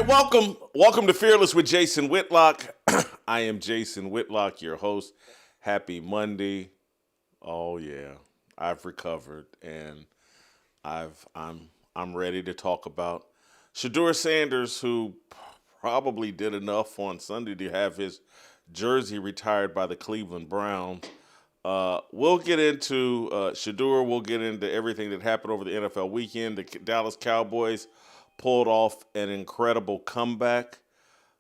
right, welcome to Fearless with Jason Whitlock. I am Jason Whitlock, your host. Happy Monday. Oh yeah, I've recovered and I'm ready to talk about Shedeur Sanders, who probably did enough on Sunday to have his jersey retired by the Cleveland Browns. We'll get into Shedeur. We'll get into everything that happened over the NFL weekend. The Dallas Cowboys pulled off an incredible comeback,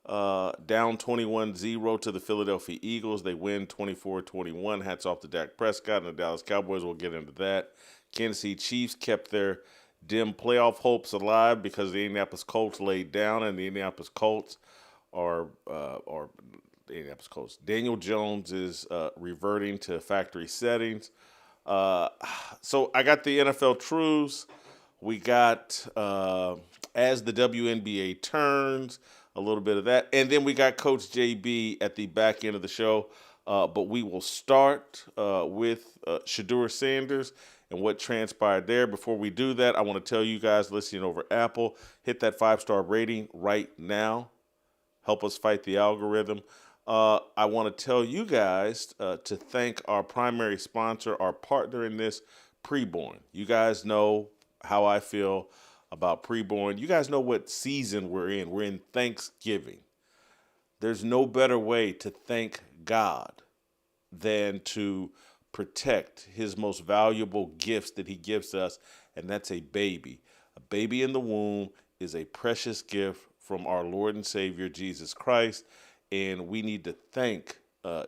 down 21-0 to the Philadelphia Eagles. They win 24-21. Hats off to Dak Prescott and the Dallas Cowboys. We'll get into that. Kansas City Chiefs kept their dim playoff hopes alive because the Indianapolis Colts laid down, and the Indianapolis Colts are the Indianapolis Colts. Daniel Jones is reverting to factory settings. So I got the NFL truths. We got As the WNBA Turns, a little bit of that. And then we got Coach JB at the back end of the show. But we will start with Shedeur Sanders and what transpired there. Before we do that, I want to tell you guys listening over Apple, hit that 5-star rating right now. Help us fight the algorithm. I want to tell you guys to thank our primary sponsor, our partner in this, Preborn. You guys know how I feel about Preborn. You guys know what season we're in. We're in Thanksgiving. There's no better way to thank God than to protect his most valuable gifts that he gives us, and that's a baby. A baby in the womb is a precious gift from our Lord and Savior, Jesus Christ, and we need to thank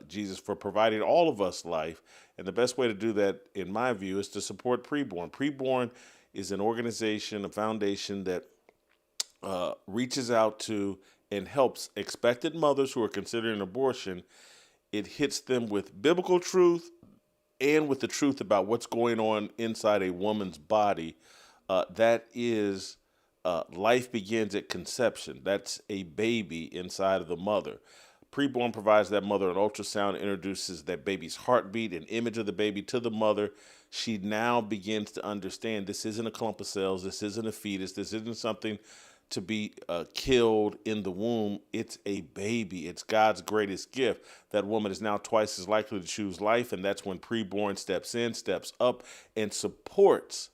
Jesus for providing all of us life. And the best way to do that, in my view, is to support Preborn. Preborn is an organization, a foundation that reaches out to and helps expectant mothers who are considering abortion. It hits them with biblical truth and with the truth about what's going on inside a woman's body. That is, life begins at conception. That's a baby inside of the mother. Preborn provides that mother an ultrasound, introduces that baby's heartbeat, an image of the baby to the mother. She now begins to understand this isn't a clump of cells, this isn't a fetus, this isn't something to be killed in the womb. It's a baby. It's God's greatest gift. That woman is now twice as likely to choose life, and that's when Preborn steps in, steps up, and supports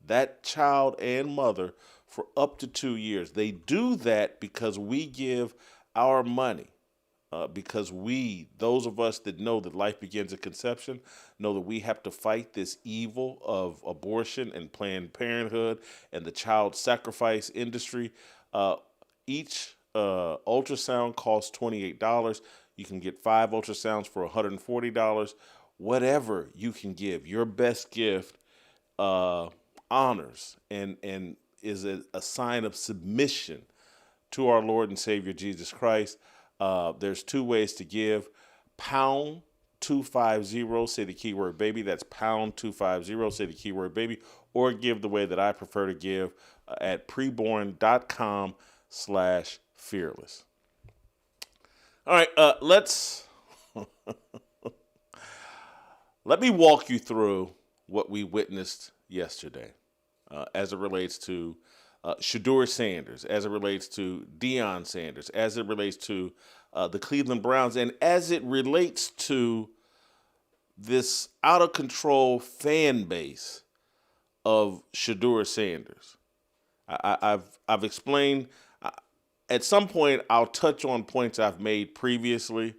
that child and mother for up to 2 years. They do that because we give our money. Because those of us that know that life begins at conception, know that we have to fight this evil of abortion and Planned Parenthood and the child sacrifice industry. Each ultrasound costs $28. You can get 5 ultrasounds for $140. Whatever you can give, your best gift honors and is a sign of submission to our Lord and Savior Jesus Christ. There's 2 ways to give. Pound 250, say the keyword baby. That's pound 250, say the keyword baby. Or give the way that I prefer to give at preborn.com/fearless. All right, let me walk you through what we witnessed yesterday as it relates to Shedeur Sanders, as it relates to Deion Sanders, as it relates to the Cleveland Browns, and as it relates to this out-of-control fan base of Shedeur Sanders. I've explained. At some point, I'll touch on points I've made previously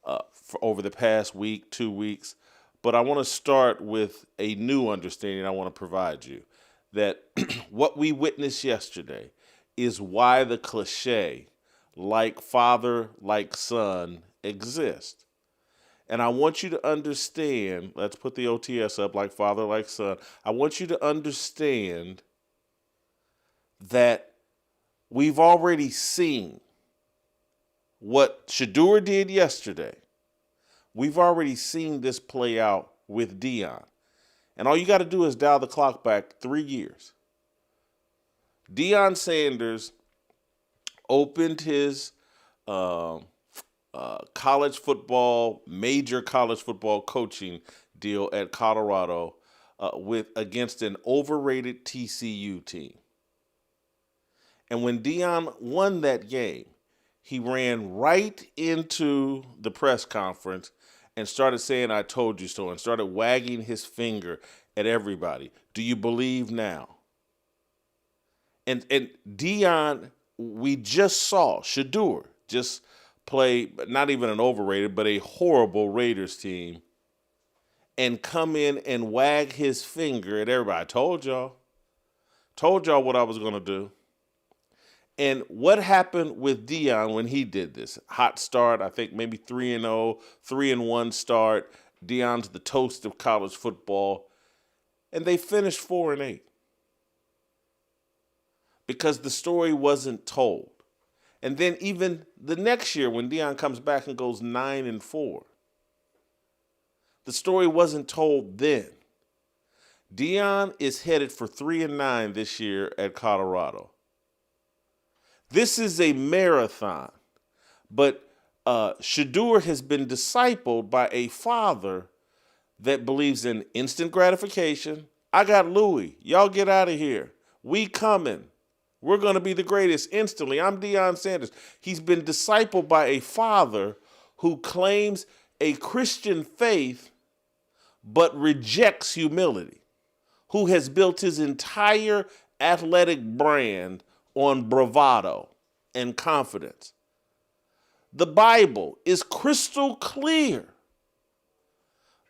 for over the past week, 2 weeks, but I want to start with a new understanding I want to provide you. That what we witnessed yesterday is why the cliche, like father, like son, exists. And I want you to understand, let's put the OTS up, like father, like son. I want you to understand that we've already seen what Shedeur did yesterday. We've already seen this play out with Deion. And all you got to do is dial the clock back 3 years. Deion Sanders opened his college football, major college football coaching deal at Colorado against an overrated TCU team. And when Deion won that game, he ran right into the press conference and started saying, "I told you so," and started wagging his finger at everybody. Do you believe now? And Deion, we just saw Shedeur just play, not even an overrated, but a horrible Raiders team, and come in and wag his finger at everybody. I told y'all what I was going to do. And what happened with Deion when he did this? Hot start, I think maybe 3-0, 3-1 start. Deion's the toast of college football. And they finished 4-8. Because the story wasn't told. And then even the next year when Deion comes back and goes 9-4, the story wasn't told then. Deion is headed for 3-9 this year at Colorado. This is a marathon, but Shedeur has been discipled by a father that believes in instant gratification. I got Louis. Y'all get out of here. We coming. We're going to be the greatest instantly. I'm Deion Sanders. He's been discipled by a father who claims a Christian faith but rejects humility, who has built his entire athletic brand on bravado and confidence. The Bible is crystal clear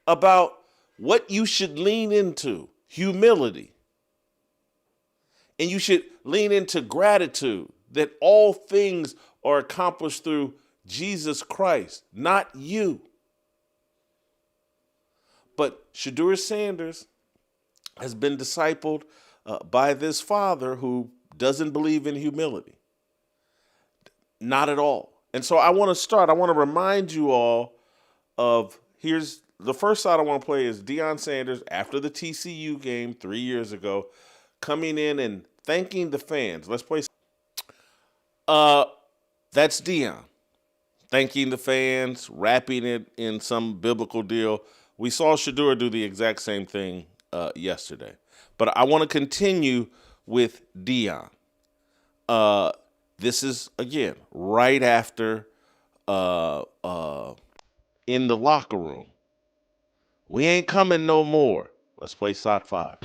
about what you should lean into: humility. And you should lean into gratitude, that all things are accomplished through Jesus Christ, not you. But Shedeur Sanders has been discipled by this father who doesn't believe in humility. Not at all. And so I want to remind you all of, here's the first side I want to play is Deion Sanders after the TCU game 3 years ago, coming in and thanking the fans. Let's play. That's Deion thanking the fans, wrapping it in some biblical deal. We saw Shedeur do the exact same thing yesterday. But I want to continue with Deion. This is, again, right after in the locker room. We ain't coming no more. Let's play side 5.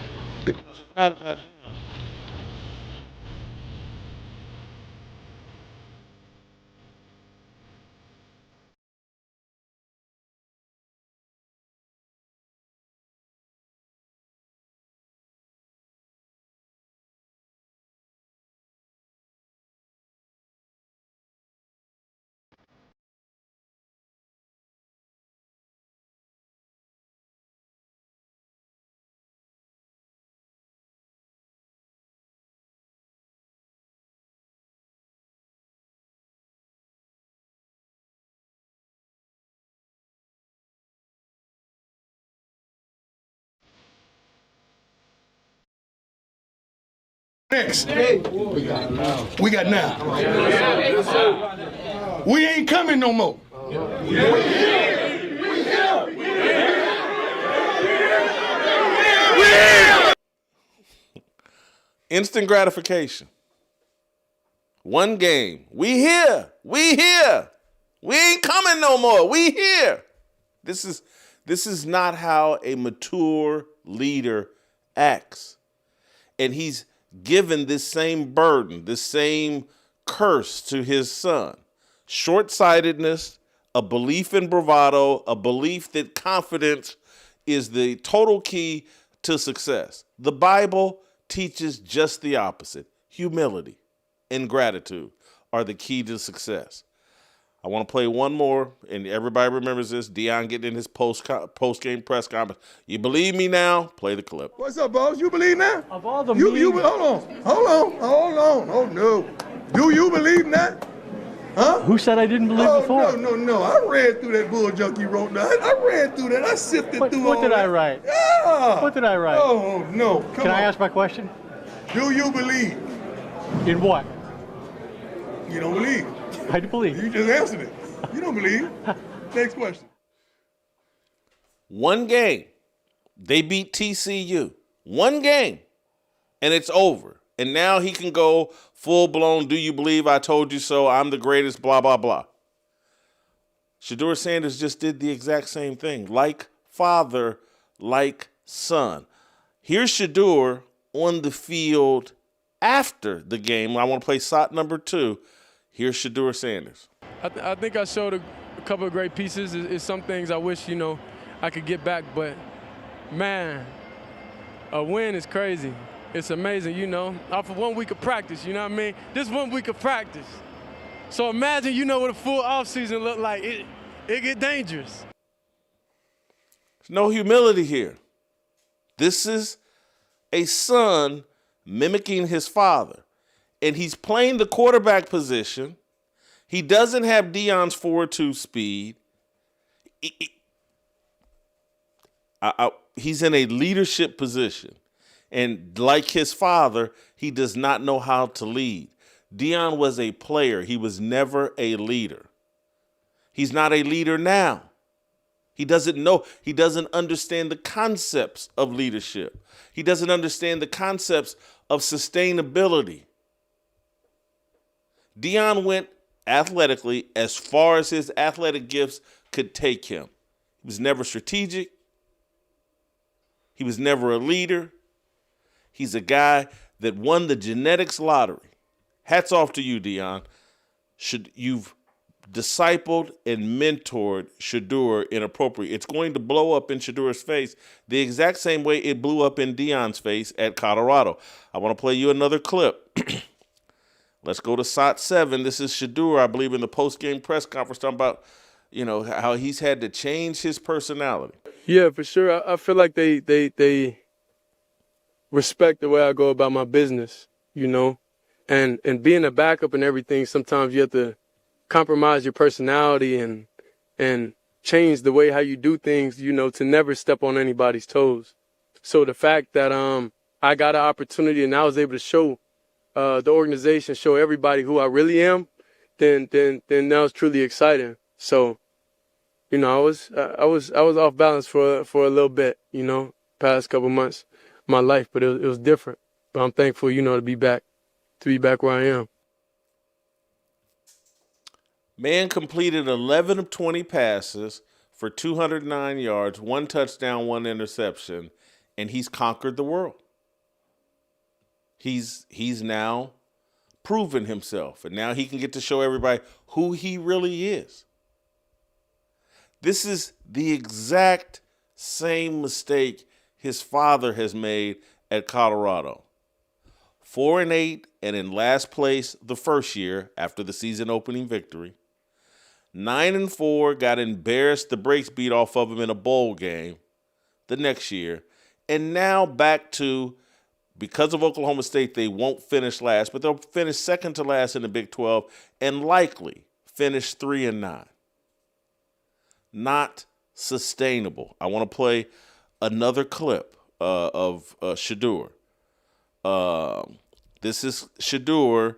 Next, we got now. We ain't coming no more. Instant gratification. One game. We here. We here. We ain't coming no more. We here. This is not how a mature leader acts. And he's given this same burden, this same curse to his son. Short-sightedness, a belief in bravado, a belief that confidence is the total key to success. The Bible teaches just the opposite. Humility and gratitude are the key to success. I want to play one more, and everybody remembers this. Deion getting in his post-game press conference. You believe me now? Play the clip. What's up, boss? You believe now? Of all the hold on. Oh, no. Do you believe that? Huh? Who said I didn't believe before? No. I read through that bull junk you wrote down. I read through that. I sifted through all that. What did I write? Yeah. What did I write? Oh, no. Come on. Can I ask my question? Do you believe? In what? You don't believe. I do believe. You just answered it. You don't believe. Next question. One game. They beat TCU. One game. And it's over. And now he can go full-blown, do you believe I told you so, I'm the greatest, blah, blah, blah. Shedeur Sanders just did the exact same thing. Like father, like son. Here's Shedeur on the field after the game. I want to play shot number 2. Here's Shedeur Sanders. I think I showed a couple of great pieces. It's some things I wish, I could get back. But, man, a win is crazy. It's amazing, off of 1 week of practice, you know what I mean? This 1 week of practice. So imagine, what a full offseason look like. It get dangerous. There's no humility here. This is a son mimicking his father. And he's playing the quarterback position. He doesn't have Deion's 4.2 speed. He's in a leadership position. And like his father, he does not know how to lead. Deion was a player. He was never a leader. He's not a leader now. He doesn't know. He doesn't understand the concepts of leadership. He doesn't understand the concepts of sustainability. Deion went athletically as far as his athletic gifts could take him. He was never strategic. He was never a leader. He's a guy that won the genetics lottery. Hats off to you, Deion. You've discipled and mentored Shedeur inappropriately. It's going to blow up in Shedeur's face the exact same way it blew up in Deion's face at Colorado. I want to play you another clip. Let's go to SOT 7. This is Shedeur, I believe, in the post-game press conference talking about, how he's had to change his personality. Yeah, for sure. I feel like they respect the way I go about my business, and being a backup and everything, sometimes you have to compromise your personality and change the way how you do things, to never step on anybody's toes. So the fact that I got an opportunity and I was able to show the organization, show everybody who I really am, then that was truly exciting. So, I was off balance for a little bit, past couple months of my life, but it was different. But I'm thankful, to be back where I am. Man completed 11 of 20 passes for 209 yards, 1 touchdown, 1 interception, and he's conquered the world. He's now proven himself, and now he can get to show everybody who he really is. This is the exact same mistake his father has made at Colorado. 4-8 and in last place the first year after the season opening victory. 9-4, got embarrassed, the brakes beat off of him in a bowl game the next year. And now back to, because of Oklahoma State, they won't finish last, but they'll finish second to last in the Big 12 and likely finish 3-9. Not sustainable. I want to play another clip of Shedeur. This is Shedeur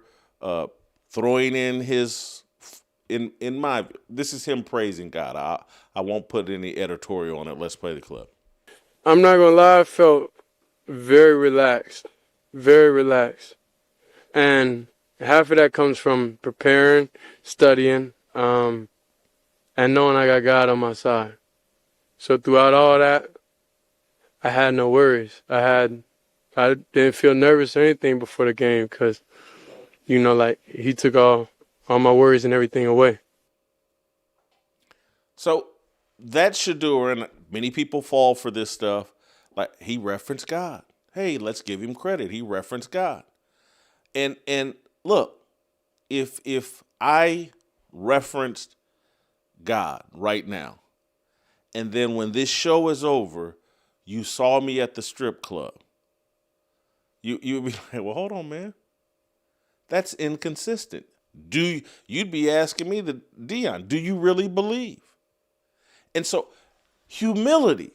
throwing in his, in my, this is him praising God. I won't put any editorial on it. Let's play the clip. I'm not going to lie, I felt very relaxed. And half of that comes from preparing, studying, and knowing I got God on my side. So throughout all that, I had no worries. I didn't feel nervous or anything before the game because, he took all my worries and everything away. So that's Shedeur, and many people fall for this stuff. Like, he referenced God. Hey, let's give him credit. He referenced God. And look, if I referenced God right now, and then when this show is over, you saw me at the strip club, you'd be like, well, hold on, man. That's inconsistent. You'd be asking me, Deion, do you really believe? And so humility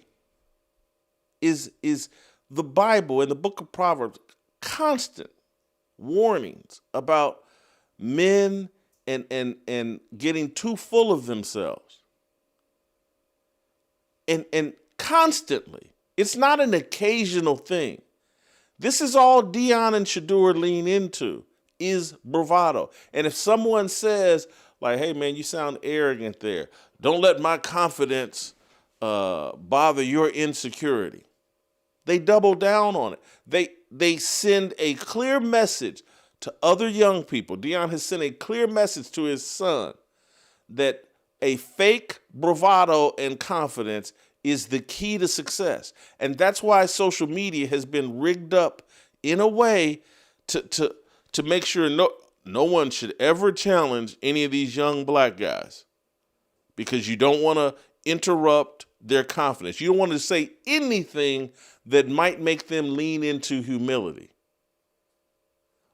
is the Bible and the book of Proverbs, constant warnings about men and getting too full of themselves. And constantly, it's not an occasional thing. This is all Deion and Shedeur lean into, is bravado. And if someone says, like, hey, man, you sound arrogant there. Don't let my confidence bother your insecurity. They double down on it. They send a clear message to other young people. Deion has sent a clear message to his son that a fake bravado and confidence is the key to success. And that's why social media has been rigged up in a way to make sure no one should ever challenge any of these young black guys, because you don't want to interrupt their confidence. You don't want to say anything that might make them lean into humility.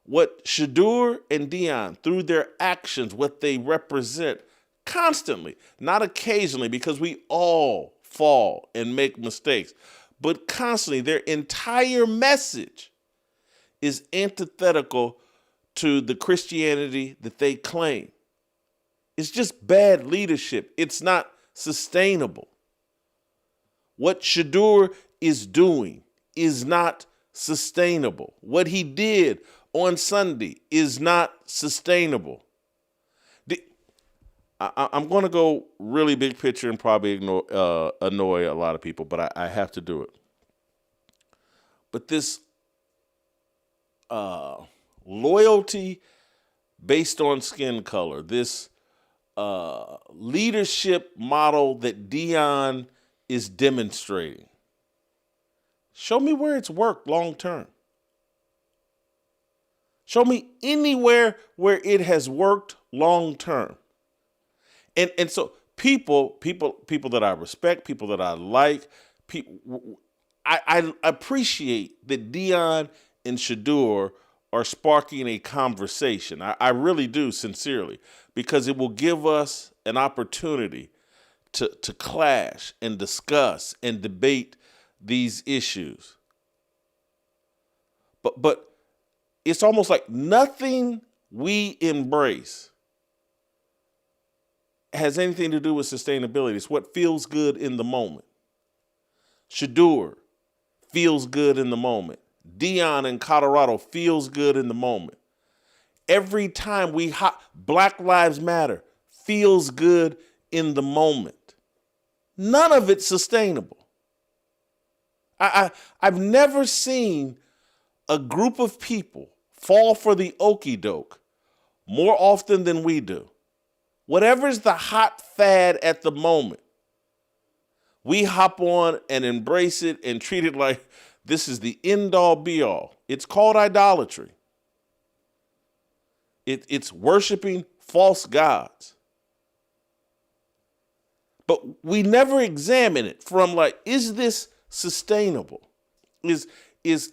What Shedeur and Deion, through their actions, what they represent constantly, not occasionally, because we all fall and make mistakes, but constantly, their entire message is antithetical to the Christianity that they claim. It's just bad leadership. It's not sustainable. What Shedeur is doing is not sustainable. What he did on Sunday is not sustainable. I'm going to go really big picture and probably annoy a lot of people, but I have to do it. But this loyalty based on skin color, this leadership model that Deion is demonstrating, show me where it's worked long term. Show me anywhere where it has worked long term. And so people that I respect, people that I like, I appreciate that Deion and Shedeur are sparking a conversation. I really do, sincerely, because it will give us an opportunity to clash and discuss and debate these issues. But it's almost like nothing we embrace has anything to do with sustainability. It's what feels good in the moment. Shedeur feels good in the moment. Deion in Colorado feels good in the moment. Every time Black Lives Matter feels good in the moment. None of it's sustainable. I've never seen a group of people fall for the okie doke more often than we do. Whatever's the hot fad at the moment, we hop on and embrace it and treat it like this is the end-all be-all. It's called idolatry. It's worshiping false gods. But we never examine it from like, is this sustainable? Is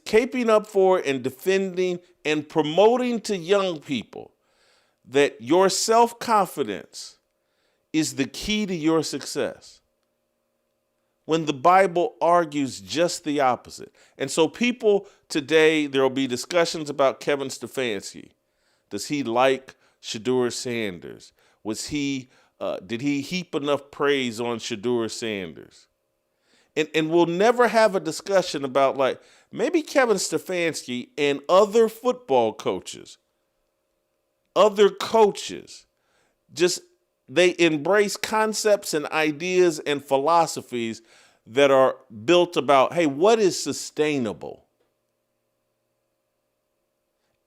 caping up for and defending and promoting to young people that your self-confidence is the key to your success, when the Bible argues just the opposite. And so people today, there will be discussions about Kevin Stefanski. Does he like Shedeur Sanders? Did he heap enough praise on Shedeur Sanders? And we'll never have a discussion about, like, maybe Kevin Stefanski and other football coaches, just they embrace concepts and ideas and philosophies that are built about, hey, what is sustainable?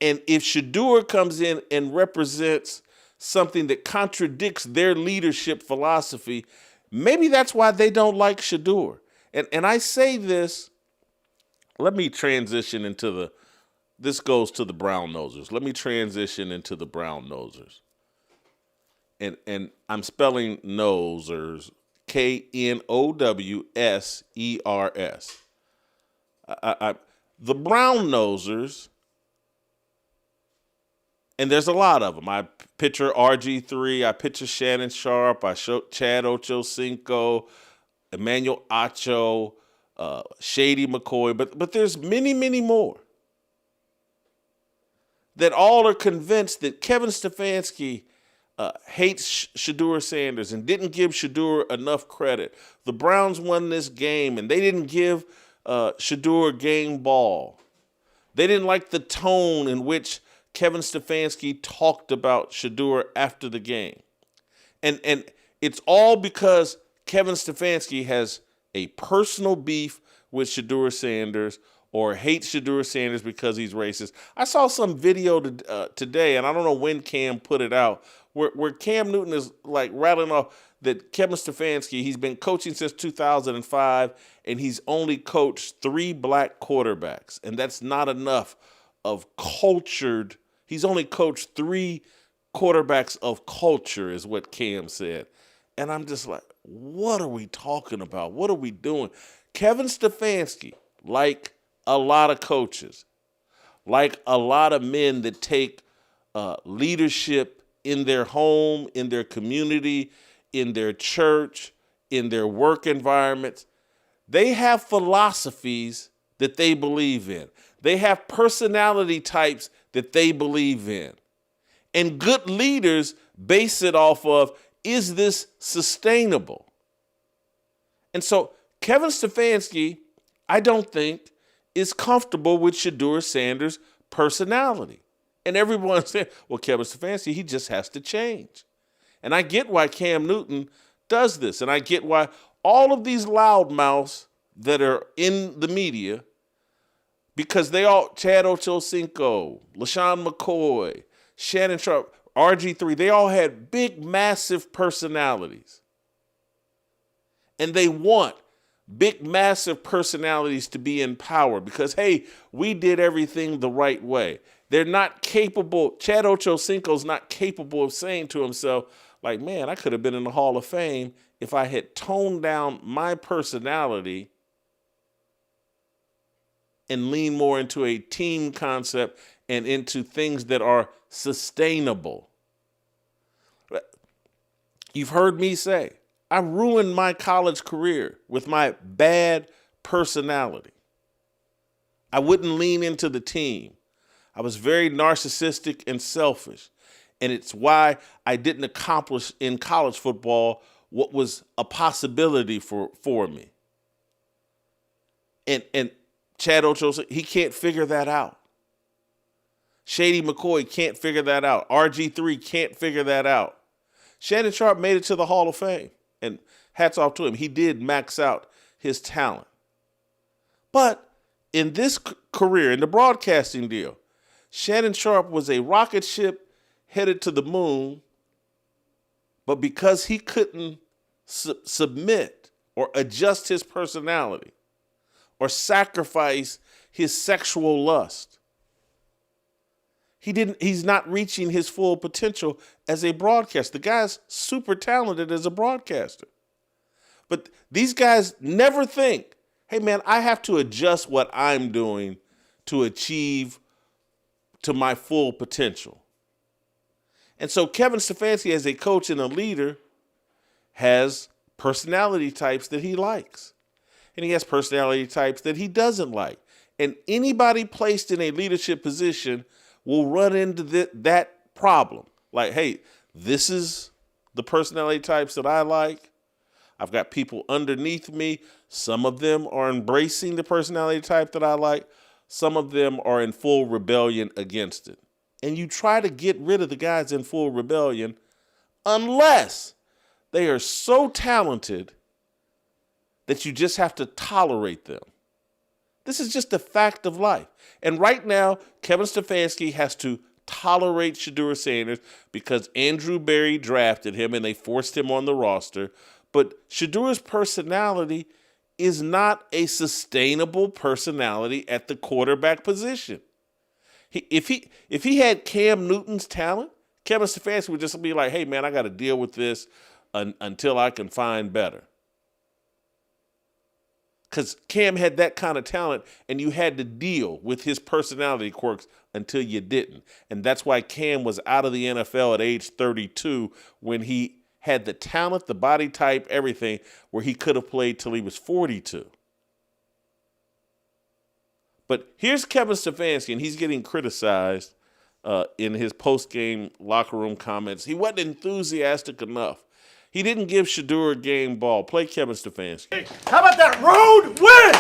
And if Shedeur comes in and represents something that contradicts their leadership philosophy, maybe that's why they don't like Shedeur. And I say this, let me transition into this goes to the brown nosers. Let me transition into the brown nosers. And I'm spelling nosers, Knowsers. The brown nosers, and there's a lot of them. I picture RG3, I picture Shannon Sharpe, I show Chad Ochocinco, Emmanuel Acho, Shady McCoy, but there's many, many more that all are convinced that Kevin Stefanski hates Shedeur Sanders and didn't give Shedeur enough credit. The Browns won this game and they didn't give Shedeur game ball. They didn't like the tone in which Kevin Stefanski talked about Shedeur after the game. And it's all because Kevin Stefanski has a personal beef with Shedeur Sanders or hates Shedeur Sanders because he's racist. I saw some video today, and I don't know when Cam put it out, where Cam Newton is like rattling off that Kevin Stefanski, he's been coaching since 2005, and he's only coached 3 black quarterbacks, and that's not enough of cultured. He's only coached 3 quarterbacks of culture, is what Cam said. And I'm just like, what are we talking about? What are we doing? Kevin Stefanski, like a lot of coaches, like a lot of men that take leadership in their home, in their community, in their church, in their work environments, they have philosophies that they believe in. They have personality types that they believe in. And good leaders base it off of, is this sustainable? And so Kevin Stefanski, I don't think, is comfortable with Shedeur Sanders' personality. And everyone's saying, well, Kevin Stefanski, he just has to change. And I get why Cam Newton does this. And I get why all of these loudmouths that are in the media, because they all, Chad Ochocinco, LeSean McCoy, Shannon Sharpe, RG3, they all had big, massive personalities. And they want big, massive personalities to be in power because, hey, we did everything the right way. They're not capable, Chad Ochocinco's not capable of saying to himself, like, man, I could have been in the Hall of Fame if I had toned down my personality and lean more into a team concept and into things that are sustainable. You've heard me say, I ruined my college career with my bad personality. I wouldn't lean into the team. I was very narcissistic and selfish. And it's why I didn't accomplish in college football what was a possibility for me. And Chad Ochocinco, he can't figure that out. Shady McCoy can't figure that out. RG3 can't figure that out. Shannon Sharpe made it to the Hall of Fame. And hats off to him. He did max out his talent. But in this career, in the broadcasting deal, Shannon Sharpe was a rocket ship headed to the moon, but because he couldn't submit or adjust his personality or sacrifice his sexual lust, he's not reaching his full potential as a broadcaster. The guy's super talented as a broadcaster. But these guys never think, hey man, I have to adjust what I'm doing to achieve to my full potential. And so Kevin Stefanski, as a coach and a leader, has personality types that he likes. And he has personality types that he doesn't like. And anybody placed in a leadership position will run into that problem. Like, hey, this is the personality types that I like. I've got people underneath me. Some of them are embracing the personality type that I like. Some of them are in full rebellion against it. And you try to get rid of the guys in full rebellion unless they are so talented that you just have to tolerate them. This is just a fact of life. And right now, Kevin Stefanski has to tolerate Shedeur Sanders because Andrew Berry drafted him and they forced him on the roster. But Shedeur's personality is not a sustainable personality at the quarterback position. If he had Cam Newton's talent, Kevin Stefanski would just be like, hey, man, I got to deal with this until I can find better. Because Cam had that kind of talent, and you had to deal with his personality quirks until you didn't. And that's why Cam was out of the NFL at age 32 when he had the talent, the body type, everything, where he could have played till he was 42. But here's Kevin Stefanski, and he's getting criticized in his post-game locker room comments. He wasn't enthusiastic enough. He didn't give Shedeur a game ball. Play Kevin Stefanski. How about that road win?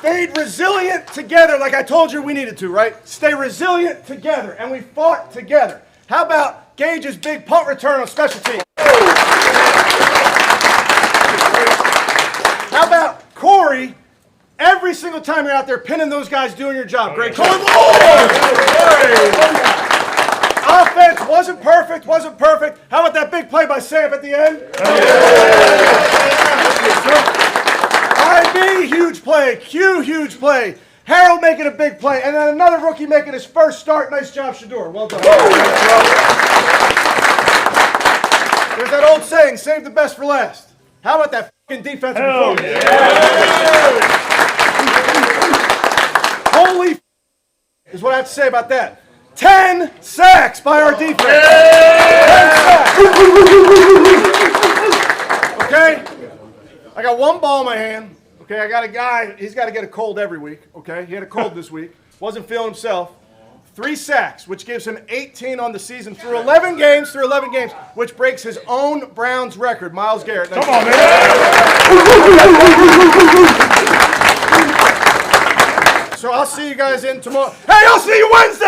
stayed resilient together like I told you we needed to, right? Stay resilient together, and we fought together. How about Gage's big punt return on special teams? How about Corey, every single time you're out there pinning those guys doing your job? Great call. Offense wasn't perfect. How about that big play by Sam at the end? IB, huge play. Q, huge play. Harold making a big play. And then another rookie making his first start. Nice job, Shedeur. Well done. There's that old saying, save the best for last. How about that fucking defensive performance? Holy is what I have to say about that. 10 sacks by our defense. 10 sacks. Okay? I got one ball in my hand. Okay, I got a guy, he's got to get a cold every week. Okay, he had a cold this week. Wasn't feeling himself. 3 sacks, which gives him 18 on the season through 11 games, which breaks his own Browns record. Myles Garrett. Come on, man. So I'll see you guys in tomorrow. Hey, I'll see you Wednesday!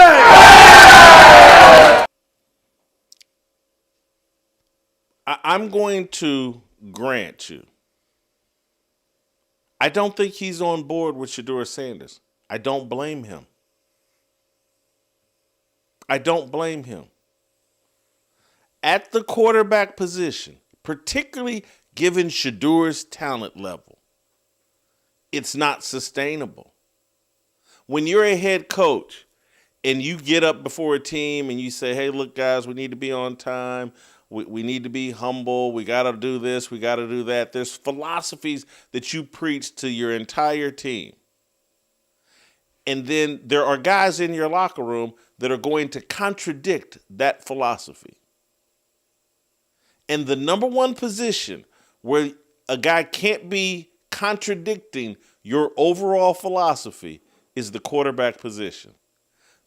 I'm going to grant you, I don't think he's on board with Shedeur Sanders. I don't blame him. At the quarterback position, particularly given Shedeur's talent level, it's not sustainable. When you're a head coach and you get up before a team and you say, hey, look, guys, we need to be on time. We need to be humble. We got to do this. We got to do that. There's philosophies that you preach to your entire team. And then there are guys in your locker room that are going to contradict that philosophy. And the number one position where a guy can't be contradicting your overall philosophy is the quarterback position.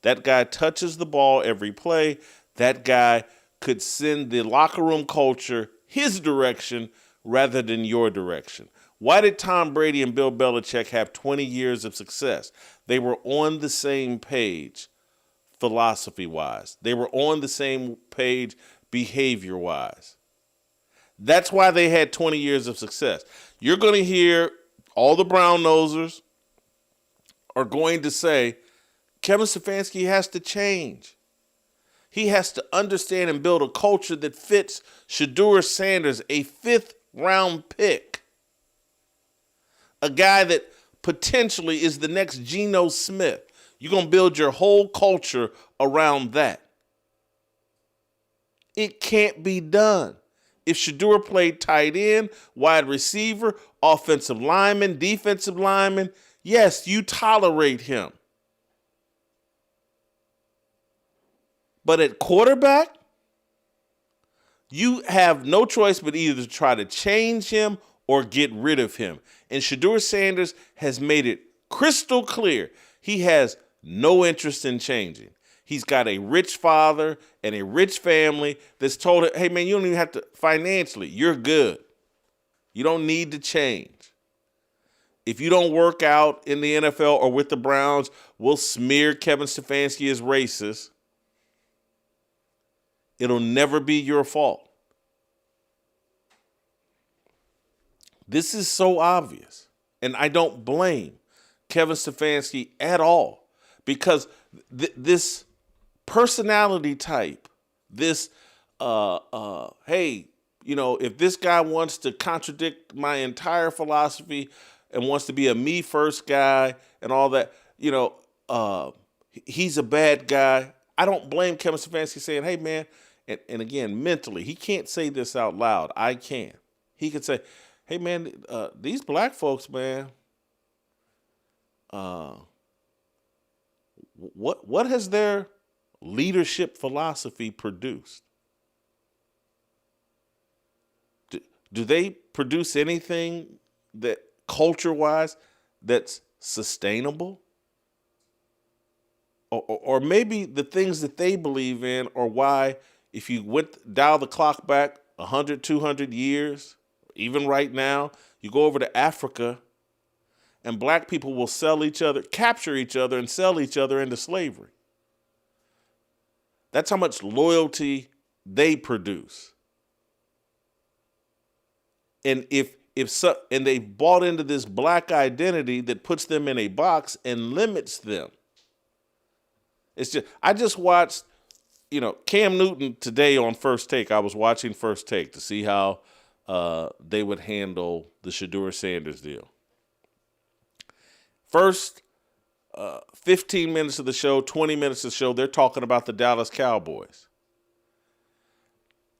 That guy touches the ball every play. That guy could send the locker room culture his direction rather than your direction. Why did Tom Brady and Bill Belichick have 20 years of success? They were on the same page philosophy-wise. They were on the same page behavior-wise. That's why they had 20 years of success. You're going to hear all the brown-nosers are going to say, Kevin Stefanski has to change. He has to understand and build a culture that fits Shedeur Sanders, a 5th-round pick. A guy that potentially is the next Geno Smith. You're going to build your whole culture around that. It can't be done. If Shedeur played tight end, wide receiver, offensive lineman, defensive lineman, yes, you tolerate him. But at quarterback, you have no choice but either to try to change him or get rid of him. And Shedeur Sanders has made it crystal clear he has no interest in changing. He's got a rich father and a rich family that's told him, hey, man, you don't even have to financially. You're good. You don't need to change. If you don't work out in the NFL or with the Browns, we'll smear Kevin Stefanski as racist. It'll never be your fault. This is so obvious. And I don't blame Kevin Stefanski at all because this personality type, this, hey, you know, if this guy wants to contradict my entire philosophy and wants to be a me first guy and all that, you know, he's a bad guy. I don't blame Kevin Stefanski saying, hey, man, and again, mentally, he can't say this out loud. I can. He could say, hey, man, these black folks, man, what has their leadership philosophy produced? Do they produce anything that culture-wise that's sustainable? Or maybe the things that they believe in are why, if you dial the clock back 100, 200 years, even right now, you go over to Africa and black people will capture each other, and sell each other into slavery. That's how much loyalty they produce. And and they bought into this black identity that puts them in a box and limits them. I just watched, Cam Newton today on First Take. I was watching First Take to see how they would handle the Shedeur Sanders deal. First 15 minutes of the show, 20 minutes of the show, they're talking about the Dallas Cowboys.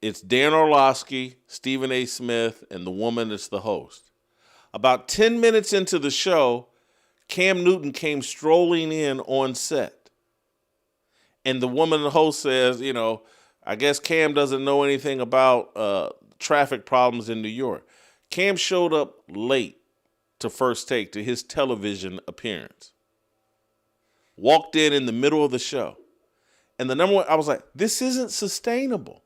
It's Dan Orlovsky, Stephen A. Smith, and the woman that's the host. About 10 minutes into the show, Cam Newton came strolling in on set. And the woman, the host, says, I guess Cam doesn't know anything about traffic problems in New York. Cam showed up late to First Take, to his television appearance. Walked in the middle of the show. And the number one, I was like, this isn't sustainable.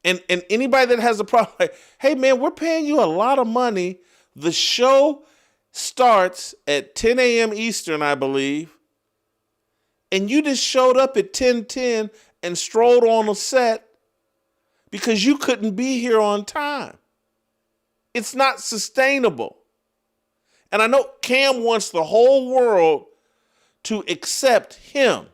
And anybody that has a problem, like, hey, man, we're paying you a lot of money. The show starts at 10 a.m. Eastern, I believe. And you just showed up at 10:10 and strolled on the set because you couldn't be here on time. It's not sustainable. And I know Cam wants the whole world to accept him.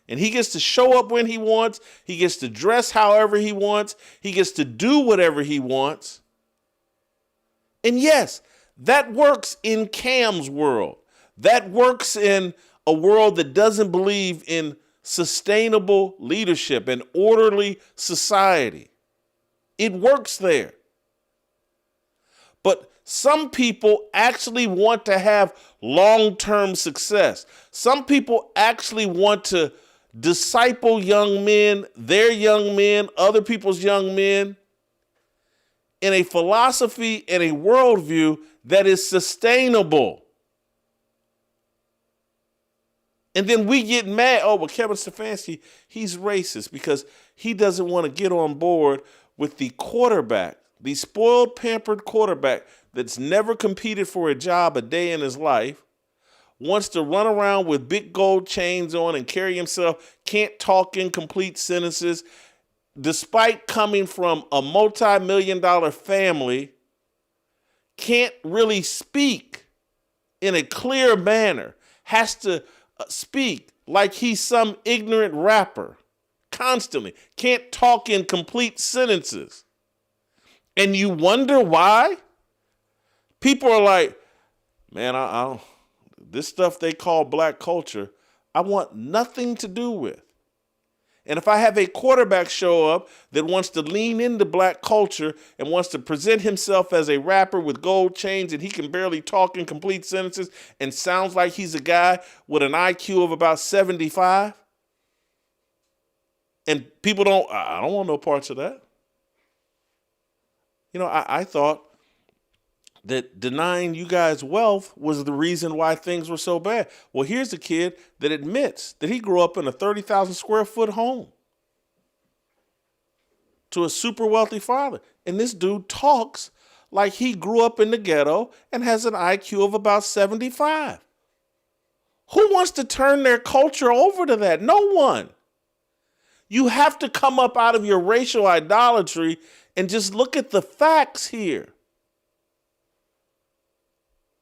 And he gets to show up when he wants. He gets to dress however he wants. He gets to do whatever he wants. And yes, that works in Cam's world. That works in a world that doesn't believe in sustainable leadership and orderly society. It works there. But some people actually want to have long-term success. Some people actually want to disciple young men, their young men, other people's young men, in a philosophy and a worldview that is sustainable. And then we get mad, Kevin Stefanski, he's racist because he doesn't want to get on board with the quarterback, the spoiled, pampered quarterback that's never competed for a job a day in his life, wants to run around with big gold chains on and carry himself, can't talk in complete sentences, despite coming from a multi-million-dollar family, can't really speak in a clear manner, has to speak like he's some ignorant rapper constantly, can't talk in complete sentences. And you wonder why? People are like, man, I don't, this stuff they call black culture, I want nothing to do with. And if I have a quarterback show up that wants to lean into black culture and wants to present himself as a rapper with gold chains and he can barely talk in complete sentences and sounds like he's a guy with an IQ of about 75, and people I don't want no parts of that. I thought that denying you guys wealth was the reason why things were so bad. Well, here's a kid that admits that he grew up in a 30,000 square foot home to a super wealthy father. And this dude talks like he grew up in the ghetto and has an IQ of about 75. Who wants to turn their culture over to that? No one. You have to come up out of your racial idolatry and just look at the facts here.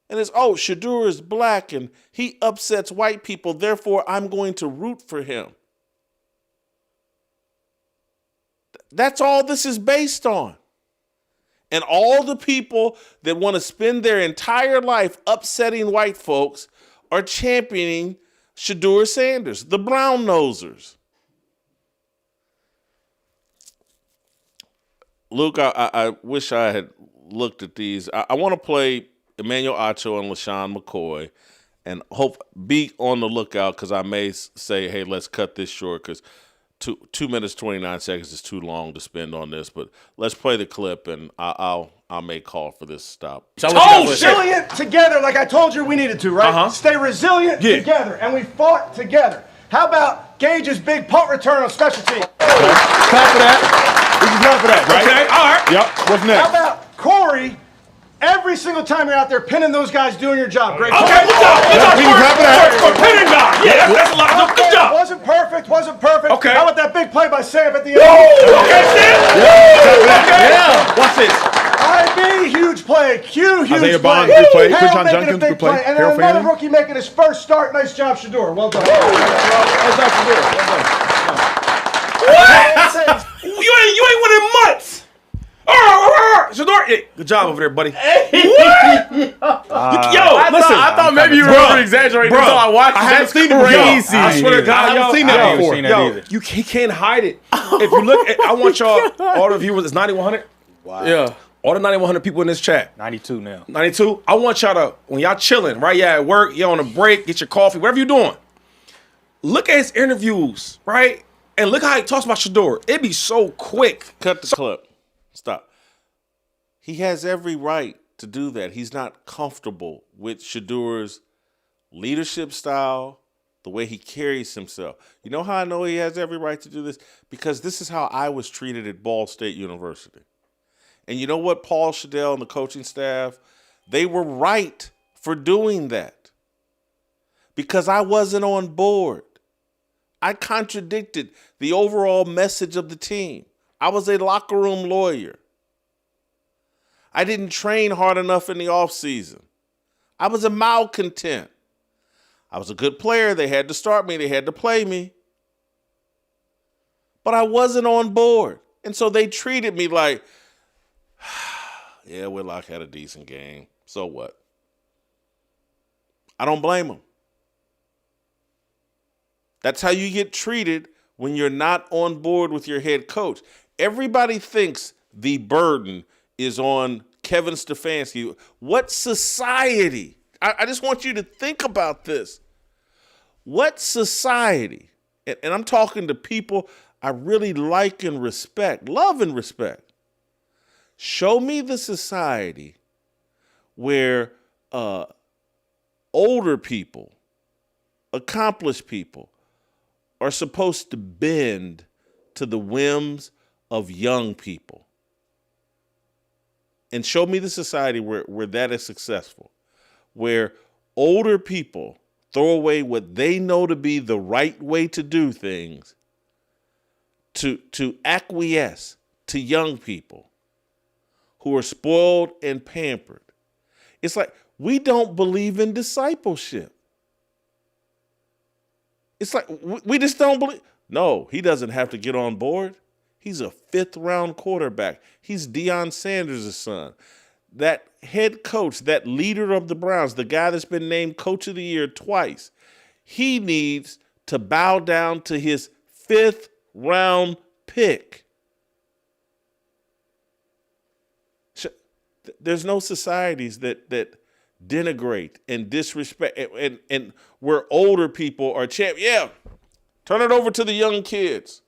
And it's, Shedeur is black and he upsets white people, therefore I'm going to root for him. That's all this is based on. And all the people that want to spend their entire life upsetting white folks are championing Shedeur Sanders, the brown nosers. Luke, I wish I had looked at these. I want to play Emmanuel Acho and LeSean McCoy, and be on the lookout because I may say, hey, let's cut this short because 2 minutes, 29 seconds is too long to spend on this. But let's play the clip, and I'll make call for this stop. Resilient together, like I told you we needed to, right? Uh-huh. Stay resilient together, and we fought together. How about Gage's big punt return on special team? Clap for that. We can clap for that, right? Okay, all right. Yep. What's next? How about Corey Every single time you're out there pinning those guys doing your job. Great. Okay, good job. Good job. For pinning guy. Yeah, that's a lot of good job. Wasn't perfect. Okay. How about that big play by Sam at the end? Okay, Sam. Yeah. Watch this. IB, huge play. Huge Isaiah play. Bonds, good play. Harold Quinton making a Jenkins, big good play. And Harold then another Fanning. rookie making his first start. Nice job, Shedeur. Well done. You ain't winning months. Shedeur, good job over there, buddy. Yo, listen. I thought maybe you were over-exaggerating. Bro, I watched I it. haven't That's seen it crazy. before. I swear to God, I haven't seen that before. He can't hide it. If you look, I want y'all, all the viewers, it's 9,100. Wow. Yeah. All the 9,100 people in this chat. 92 now. 92. I want y'all to, when y'all chilling, right? You're at work, you're on a break, get your coffee, whatever you're doing. Look at his interviews, right? And look how he talks about Shedeur. It'd be so quick. Cut the clip. Stop. He has every right to do that. He's not comfortable with Shedeur's leadership style, the way he carries himself. You know how I know he has every right to do this? Because this is how I was treated at Ball State University. And you know what, Paul Shedeur and the coaching staff, they were right for doing that. Because I wasn't on board. I contradicted the overall message of the team. I was a locker room lawyer. I didn't train hard enough in the offseason. I was a malcontent. I was a good player. They had to start me. They had to play me. But I wasn't on board. And so they treated me like, yeah, Whitlock had a decent game. So what? I don't blame them. That's how you get treated when you're not on board with your head coach. Everybody thinks the burden is on Kevin Stefanski. What society? I just want you to think about this. What society? And I'm talking to people I really like and respect, love and respect. Show me the society where older people, accomplished people, are supposed to bend to the whims of young people. And show me the society where that is successful, where older people throw away what they know to be the right way to do things to acquiesce to young people who are spoiled and pampered. It's like we don't believe in discipleship. It's like we just don't believe. No, he doesn't have to get on board. He's a 5th-round quarterback. He's Deion Sanders' son. That head coach, that leader of the Browns, the guy that's been named Coach of the Year twice, he needs to bow down to his 5th-round pick. There's no societies that denigrate and disrespect, and where older people are yeah, turn it over to the young kids.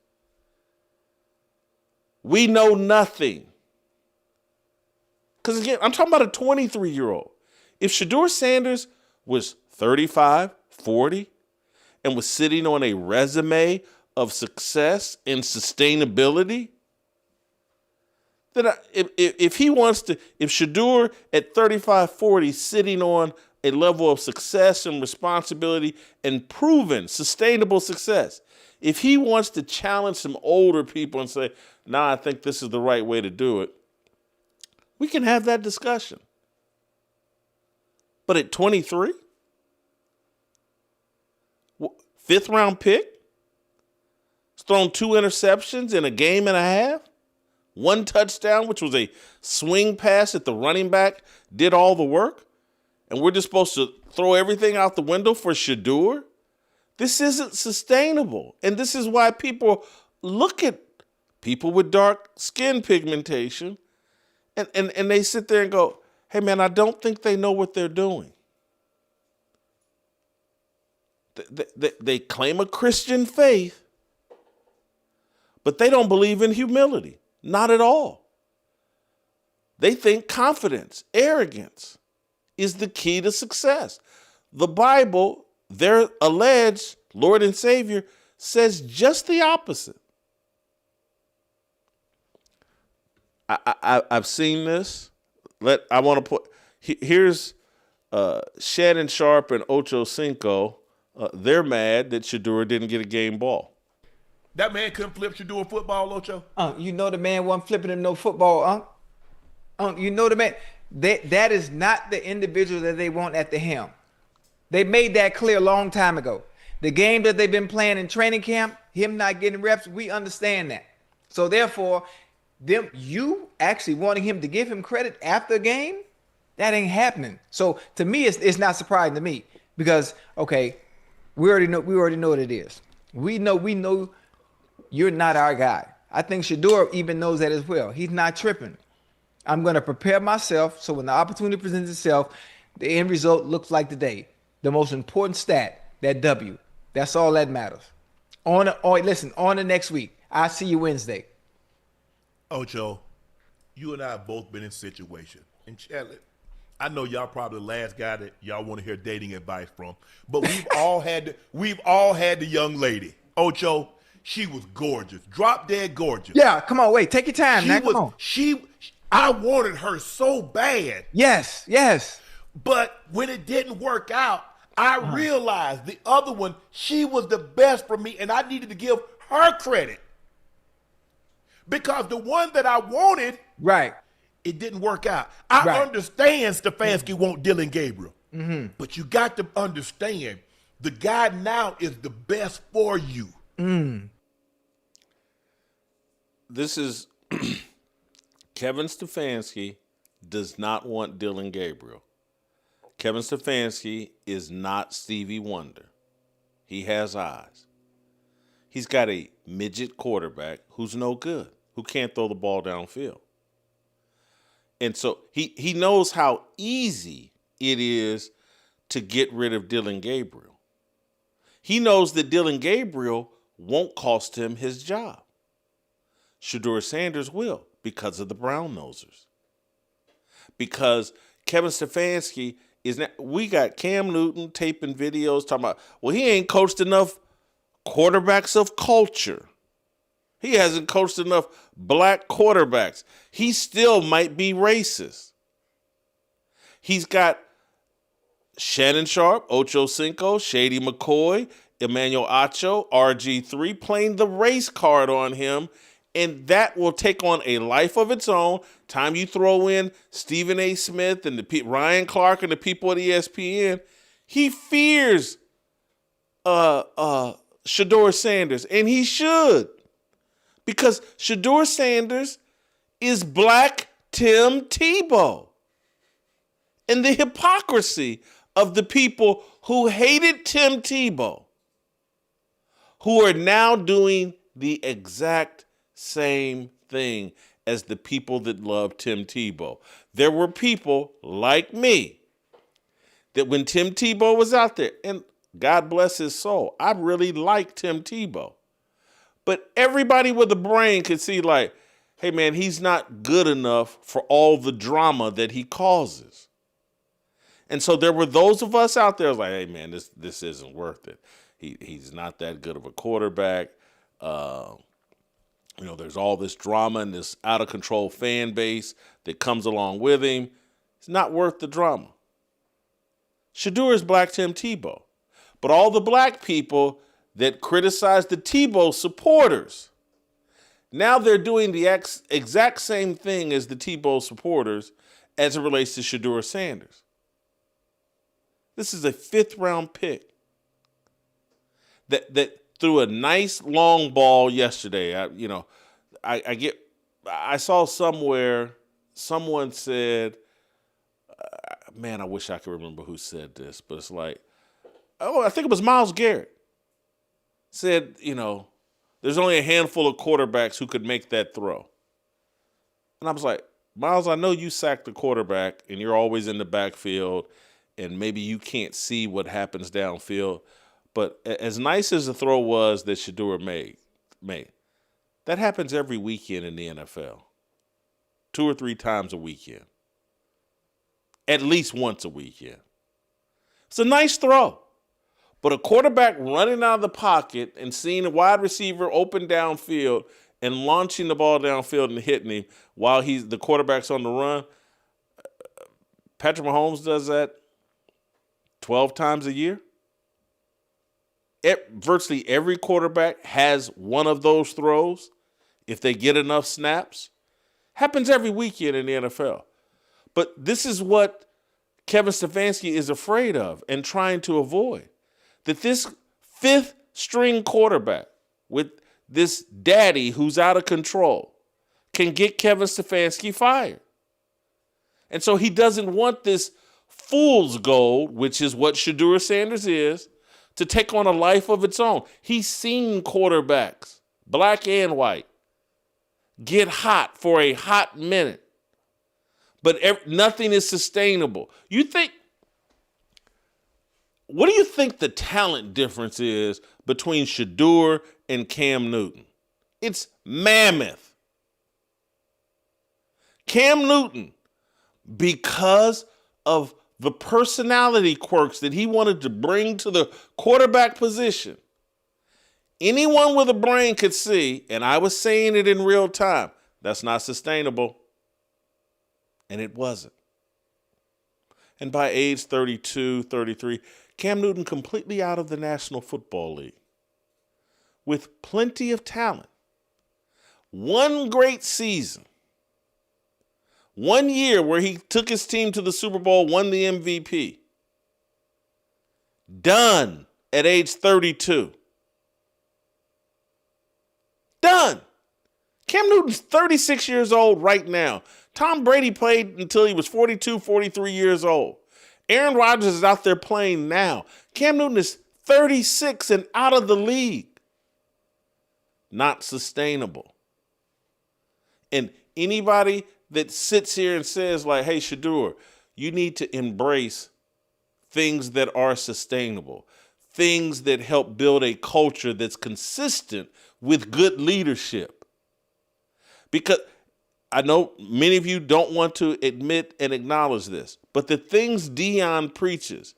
We know nothing. Because again, I'm talking about a 23-year-old. If Shedeur Sanders was 35, 40, and was sitting on a resume of success and sustainability, then if Shedeur at 35, 40 sitting on a level of success and responsibility and proven sustainable success, if he wants to challenge some older people and say, nah, I think this is the right way to do it, we can have that discussion. But at 23, 5th-round pick, he's thrown 2 interceptions in a game and a half, 1 touchdown, which was a swing pass at the running back, did all the work, and we're just supposed to throw everything out the window for Shedeur? This isn't sustainable. And this is why people look at people with dark skin pigmentation and they sit there and go, hey, man, I don't think they know what they're doing. They claim a Christian faith, but they don't believe in humility. Not at all. They think confidence, arrogance is the key to success. The Bible, their alleged Lord and Savior, says just the opposite. I've seen this. I want to put here's Shannon Sharpe and Ochocinco. They're mad that Shedeur didn't get a game ball. That man couldn't flip Shedeur football, Ocho. You know the man wasn't flipping him no football, you know the man. That is not the individual that they want at the helm. They made that clear a long time ago. The game that they've been playing in training camp, him not getting reps, we understand that. So therefore, you actually wanting him to give him credit after a game, that ain't happening. So to me, it's not surprising to me because okay, we already know what it is. We know you're not our guy. I think Shedeur even knows that as well. He's not tripping. I'm going to prepare myself so when the opportunity presents itself, the end result looks like today. The most important stat, that W. That's all that matters. On the next week. I'll see you Wednesday. Ocho, you and I have both been in situations. And Charlotte, I know y'all probably the last guy that y'all want to hear dating advice from, but we've all had the young lady. Ocho, she was gorgeous, drop dead gorgeous. Yeah, come on, wait, take your time. Come on. I wanted her so bad. Yes. But when it didn't work out, I realized the other one, she was the best for me, and I needed to give her credit. Because the one that I wanted, right, it didn't work out. I understand Stefanski won't Dylan Gabriel, but you got to understand the guy now is the best for you. This is Kevin Stefanski does not want Dylan Gabriel. Kevin Stefanski is not Stevie Wonder. He has eyes. He's got a midget quarterback who's no good, who can't throw the ball downfield. And so he knows how easy it is to get rid of Dylan Gabriel. He knows that Dylan Gabriel won't cost him his job. Shedeur Sanders will because of the brown nosers. Because Kevin Stefanski we got Cam Newton taping videos talking about, well, he ain't coached enough quarterbacks of culture. He hasn't coached enough black quarterbacks. He still might be racist. He's got Shannon Sharpe, Ochocinco, Shady McCoy, Emmanuel Acho, RG3 playing the race card on him, and that will take on a life of its own. Time you throw in Stephen A. Smith and Ryan Clark and the people at ESPN, he fears Shedeur Sanders, and he should. Because Shedeur Sanders is black Tim Tebow. And the hypocrisy of the people who hated Tim Tebow, who are now doing the exact same thing as the people that loved Tim Tebow. There were people like me that when Tim Tebow was out there, and God bless his soul, I really liked Tim Tebow. But everybody with a brain could see like, hey man, he's not good enough for all the drama that he causes. And so there were those of us out there like, hey man, this isn't worth it. He's not that good of a quarterback. There's all this drama and this out of control fan base that comes along with him. It's not worth the drama. Shedeur is black Tim Tebow. But all the black people that criticize the Tebow supporters, now they're doing the exact same thing as the Tebow supporters as it relates to Shedeur Sanders. This is a 5th round pick that threw a nice long ball yesterday. I saw somewhere someone said, man, I wish I could remember who said this, but it's like, I think it was Myles Garrett said, there's only a handful of quarterbacks who could make that throw. And I was like, Myles, I know you sacked the quarterback and you're always in the backfield and maybe you can't see what happens downfield. But as nice as the throw was that Shedeur made, that happens every weekend in the NFL. 2 or 3 times a weekend. At least once a weekend. It's a nice throw. But a quarterback running out of the pocket and seeing a wide receiver open downfield and launching the ball downfield and hitting him while the quarterback's on the run, Patrick Mahomes does that 12 times a year. Virtually every quarterback has one of those throws if they get enough snaps. Happens every weekend in the NFL. But this is what Kevin Stefanski is afraid of and trying to avoid. That this fifth string quarterback with this daddy who's out of control can get Kevin Stefanski fired. And so he doesn't want this fool's gold, which is what Shedeur Sanders is, to take on a life of its own. He's seen quarterbacks, black and white, get hot for a hot minute. But nothing is sustainable. What do you think the talent difference is between Shedeur and Cam Newton? It's mammoth. Cam Newton, because of the personality quirks that he wanted to bring to the quarterback position, anyone with a brain could see, and I was saying it in real time, that's not sustainable. And it wasn't. And by age 32, 33, Cam Newton completely out of the National Football League with plenty of talent. One great season. 1 year where he took his team to the Super Bowl, won the MVP. Done at age 32. Done. Cam Newton's 36 years old right now. Tom Brady played until he was 42, 43 years old. Aaron Rodgers is out there playing now. Cam Newton is 36 and out of the league. Not sustainable. And anybody that sits here and says like, hey, Shedeur, you need to embrace things that are sustainable, things that help build a culture that's consistent with good leadership. Because I know many of you don't want to admit and acknowledge this, but the things Deion preaches,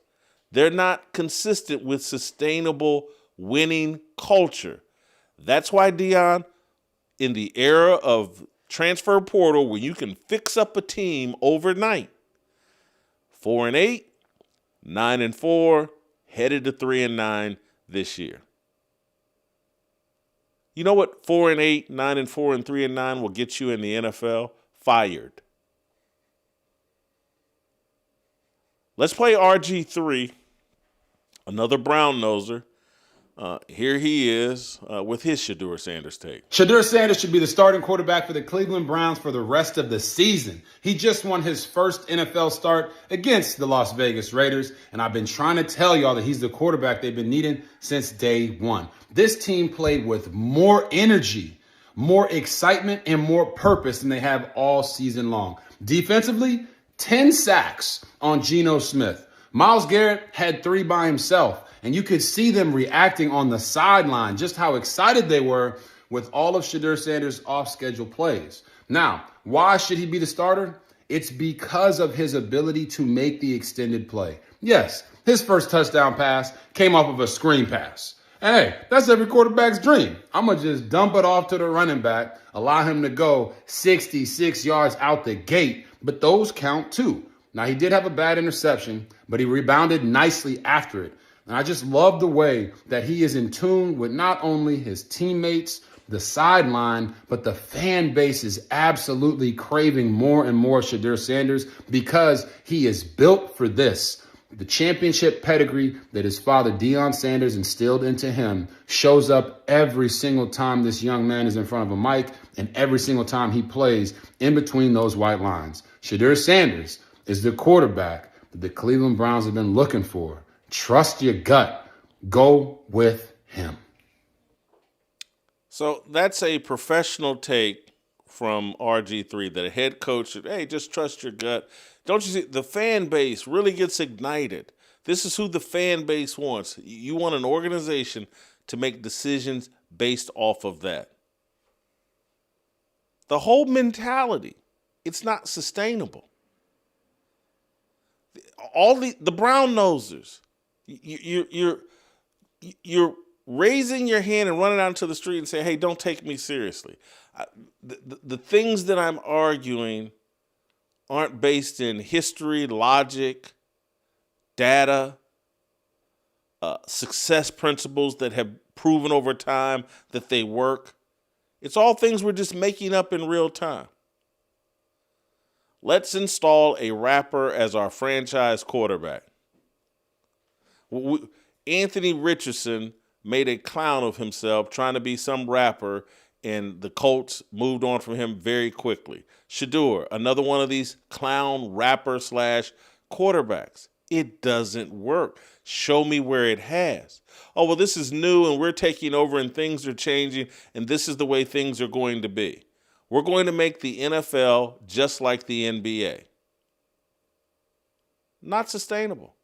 they're not consistent with sustainable winning culture. That's why Deion, in the era of transfer portal where you can fix up a team overnight, 4-8, 9-4, headed to 3-9 this year. You know what 4-8, 9-4, and 3-9 will get you in the NFL? Fired. Let's play RG3, another brown noser. Here he is with his Shedeur Sanders take. Shedeur Sanders should be the starting quarterback for the Cleveland Browns for the rest of the season. He just won his first NFL start against the Las Vegas Raiders, and I've been trying to tell y'all that he's the quarterback they've been needing since day one. This team played with more energy, more excitement, and more purpose than they have all season long. Defensively, 10 sacks on Geno Smith. Myles Garrett had 3 by himself. And you could see them reacting on the sideline, just how excited they were with all of Shedeur Sanders' off-schedule plays. Now, why should he be the starter? It's because of his ability to make the extended play. Yes, his first touchdown pass came off of a screen pass. And hey, that's every quarterback's dream. I'm going to just dump it off to the running back, allow him to go 66 yards out the gate, but those count too. Now, he did have a bad interception, but he rebounded nicely after it. And I just love the way that he is in tune with not only his teammates, the sideline, but the fan base is absolutely craving more and more Shedeur Sanders because he is built for this. The championship pedigree that his father Deion Sanders instilled into him shows up every single time this young man is in front of a mic and every single time he plays in between those white lines. Shedeur Sanders is the quarterback that the Cleveland Browns have been looking for. Trust your gut. Go with him. So that's a professional take from RG3 that a head coach should, hey, just trust your gut. Don't you see, the fan base really gets ignited. This is who the fan base wants. You want an organization to make decisions based off of that. The whole mentality, it's not sustainable. All the brown nosers, you're raising your hand and running out into the street and saying, hey, don't take me seriously. The things that I'm arguing aren't based in history, logic, data, success principles that have proven over time that they work. It's all things we're just making up in real time. Let's install a rapper as our franchise quarterback. Anthony Richardson made a clown of himself trying to be some rapper, and the Colts moved on from him very quickly. Shedeur, another one of these clown rapper / quarterbacks. It doesn't work. Show me where it has. Oh, well, this is new and we're taking over and things are changing and this is the way things are going to be. We're going to make the NFL just like the NBA. Not sustainable.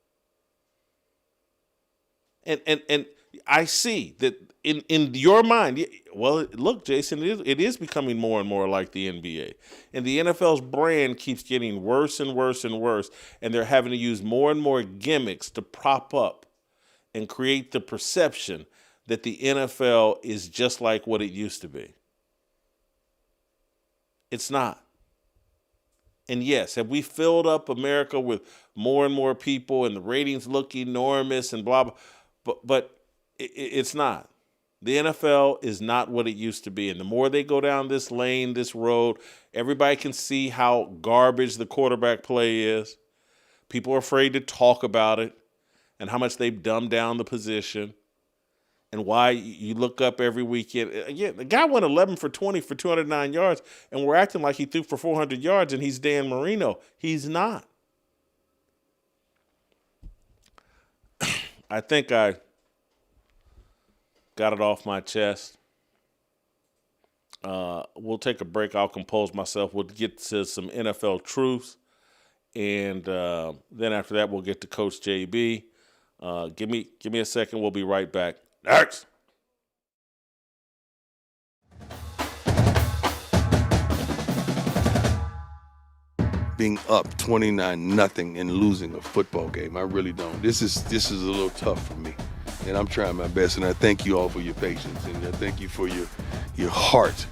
And I see that in your mind, well, look, Jason, it is becoming more and more like the NBA. And the NFL's brand keeps getting worse and worse and worse, and they're having to use more and more gimmicks to prop up and create the perception that the NFL is just like what it used to be. It's not. And yes, have we filled up America with more and more people and the ratings look enormous and blah, blah, but it's not. The NFL is not what it used to be. And the more they go down this lane, this road, everybody can see how garbage the quarterback play is. People are afraid to talk about it and how much they've dumbed down the position and why you look up every weekend. Again, the guy went 11 for 20 for 209 yards, and we're acting like he threw for 400 yards and he's Dan Marino. He's not. I think I got it off my chest. We'll take a break. I'll compose myself. We'll get to some NFL truths. And then after that, we'll get to Coach JB. Give me a second. We'll be right back. Next. Being up 29-0 and losing a football game. I really don't. This is a little tough for me, and I'm trying my best. And I thank you all for your patience, and I thank you for your heart,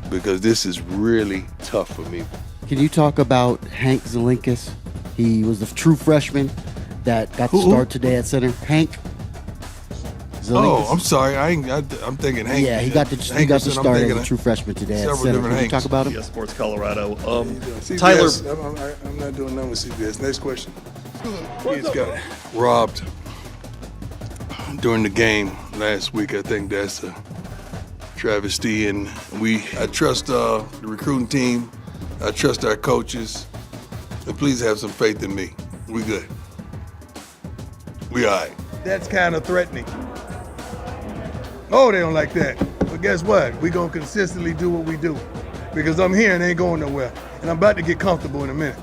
because this is really tough for me. Can you talk about Hank Zelinkas? He was the true freshman that got the start today at center. Hank Zelinkas. Oh, I'm sorry. I'm thinking Hank. Yeah, he got the start as a true freshman today at center. Can you talk about him? CBS Sports Colorado. CBS, Tyler. I'm not doing nothing with CBS. Next question. Kids got robbed during the game last week. I think that's a travesty, and I trust the recruiting team. I trust our coaches. And please have some faith in me. We good. We all right. That's kind of threatening. Oh, they don't like that. But guess what? We're going to consistently do what we do, because I'm here and ain't going nowhere. And I'm about to get comfortable in a minute.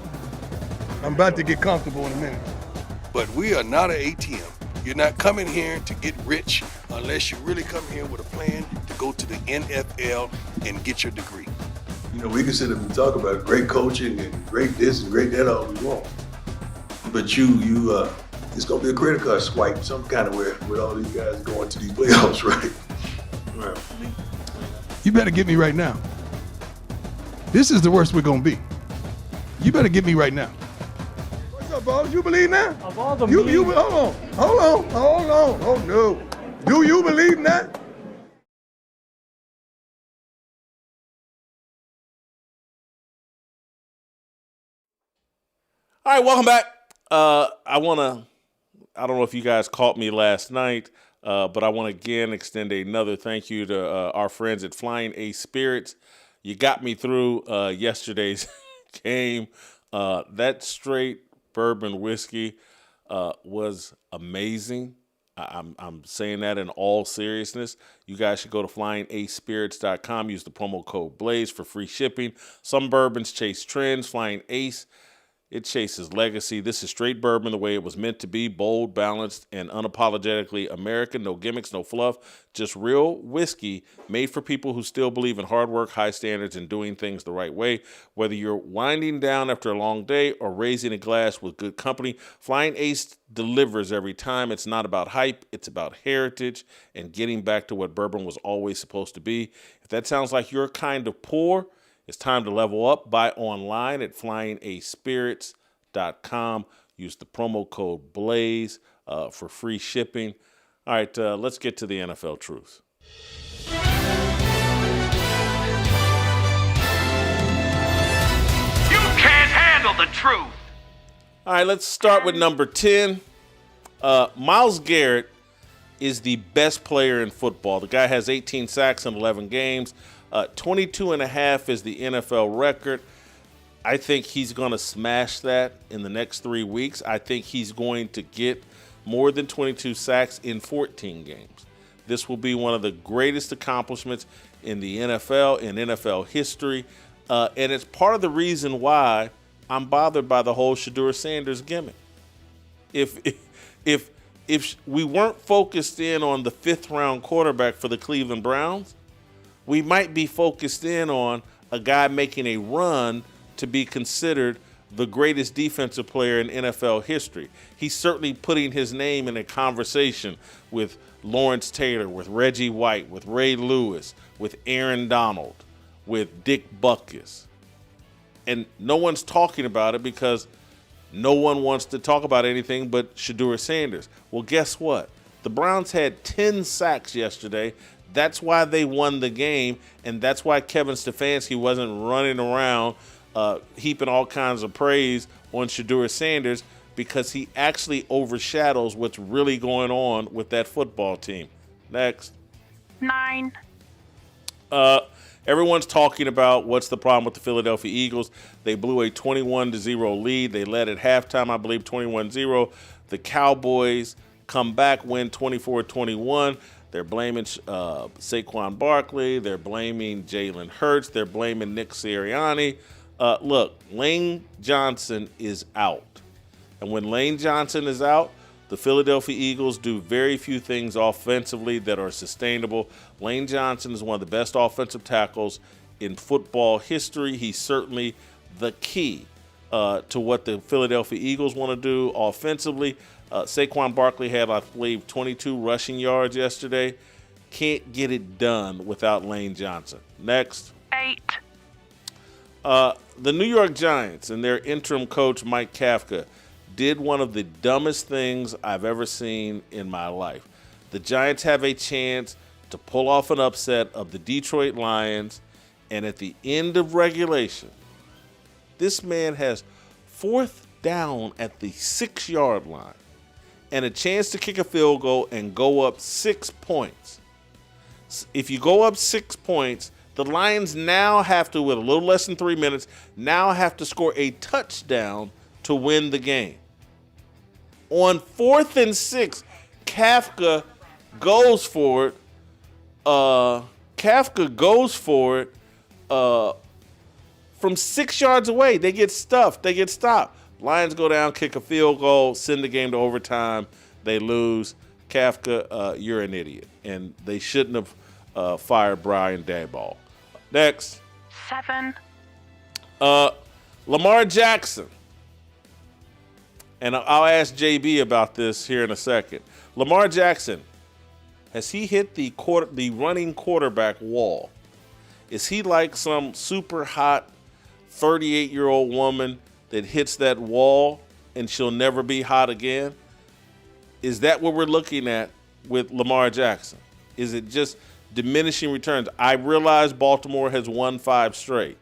But we are not an ATM. You're not coming here to get rich unless you really come here with a plan to go to the NFL and get your degree. You know, we can sit up and talk about great coaching and great this and great that all we want. But it's going to be a credit card swipe some kind of way with all these guys going to these playoffs, right? Right. You better get me right now. This is the worst we're going to be. You better get me right now. What's up, boss? You believe that? Of all the Hold on. Oh, no. Do you believe that? All right, welcome back. I don't know if you guys caught me last night, but I want to again extend another thank you to our friends at Flying Ace Spirits. You got me through yesterday's game. That straight bourbon whiskey was amazing. I'm saying that in all seriousness. You guys should go to flyingacespirits.com. Use the promo code BLAZE for free shipping. Some bourbons chase trends. Flying Ace, it chases legacy. This is straight bourbon the way it was meant to be. Bold, balanced, and unapologetically American. No gimmicks, no fluff. Just real whiskey made for people who still believe in hard work, high standards, and doing things the right way. Whether you're winding down after a long day or raising a glass with good company, Flying Ace delivers every time. It's not about hype. It's about heritage and getting back to what bourbon was always supposed to be. If that sounds like your kind of pour, It's time to level up. Buy online at flyingaspirits.com. Use the promo code BLAZE for free shipping. All right, let's get to the NFL truth. You can't handle the truth. All right, let's start with number 10. Myles Garrett is the best player in football. The guy has 18 sacks in 11 games. 22.5 is the NFL record. I think he's going to smash that in the next 3 weeks. I think he's going to get more than 22 sacks in 14 games. This will be one of the greatest accomplishments in the NFL, in NFL history. And it's part of the reason why I'm bothered by the whole Shedeur Sanders gimmick. If we weren't focused in on the 5th-round quarterback for the Cleveland Browns, we might be focused in on a guy making a run to be considered the greatest defensive player in NFL history. He's certainly putting his name in a conversation with Lawrence Taylor, with Reggie White, with Ray Lewis, with Aaron Donald, with Dick Butkus. And no one's talking about it because no one wants to talk about anything but Shedeur Sanders. Well, guess what? The Browns had 10 sacks yesterday. That's why they won the game, and that's why Kevin Stefanski wasn't running around heaping all kinds of praise on Shedeur Sanders, because he actually overshadows what's really going on with that football team. Next. 9. Everyone's talking about what's the problem with the Philadelphia Eagles. They blew a 21-0 lead. They led at halftime, I believe, 21-0. The Cowboys come back, win 24-21. They're blaming Saquon Barkley. They're blaming Jalen Hurts. They're blaming Nick Sirianni. Look, Lane Johnson is out. And when Lane Johnson is out, the Philadelphia Eagles do very few things offensively that are sustainable. Lane Johnson is one of the best offensive tackles in football history. He's certainly the key to what the Philadelphia Eagles want to do offensively. Saquon Barkley had, I believe, 22 rushing yards yesterday. Can't get it done without Lane Johnson. Next. 8. The New York Giants and their interim coach, Mike Kafka, did one of the dumbest things I've ever seen in my life. The Giants have a chance to pull off an upset of the Detroit Lions, and at the end of regulation, this man has 4th down at the 6-yard line and a chance to kick a field goal and go up 6 points. If you go up 6 points, the Lions now have to, with a little less than 3 minutes, now have to score a touchdown to win the game. On 4th and 6, Kafka goes for it. From 6 yards away. They get stuffed. They get stopped. Lions go down, kick a field goal, send the game to overtime. They lose. Kafka, you're an idiot. And they shouldn't have fired Brian Daboll. Next. 7. Lamar Jackson. And I'll ask JB about this here in a second. Lamar Jackson, has he hit the running quarterback wall? Is he like some super hot 38-year-old woman that hits that wall and she'll never be hot again? Is that what we're looking at with Lamar Jackson? Is it just diminishing returns? I realize Baltimore has won 5 straight,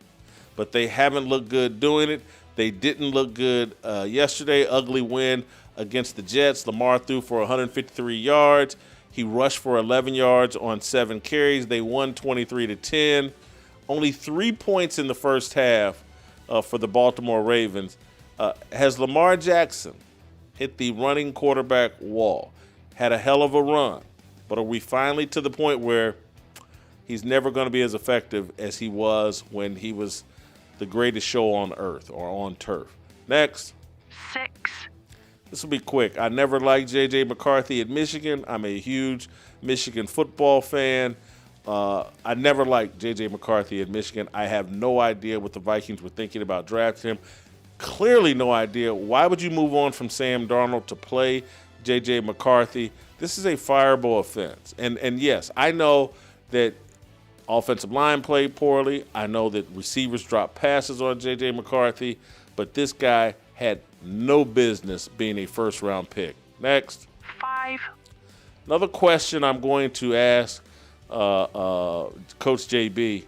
but they haven't looked good doing it. They didn't look good yesterday. Ugly win against the Jets. Lamar threw for 153 yards. He rushed for 11 yards on 7 carries. They won 23-10. Only 3 points in the first half for the Baltimore Ravens. Has Lamar Jackson hit the running quarterback wall? Had a hell of a run. But are we finally to the point where he's never going to be as effective as he was when he was the greatest show on earth or on turf? Next. 6. This will be quick. I never liked J.J. McCarthy at Michigan. I'm a huge Michigan football fan. I never liked J.J. McCarthy at Michigan. I have no idea what the Vikings were thinking about drafting him. Clearly no idea. Why would you move on from Sam Darnold to play J.J. McCarthy? This is a fireable offense. And yes, I know that Offensive line played poorly. I know that receivers dropped passes on J.J. McCarthy, but this guy had no business being a first-round pick. Next. 5. Another question I'm going to ask Coach JB.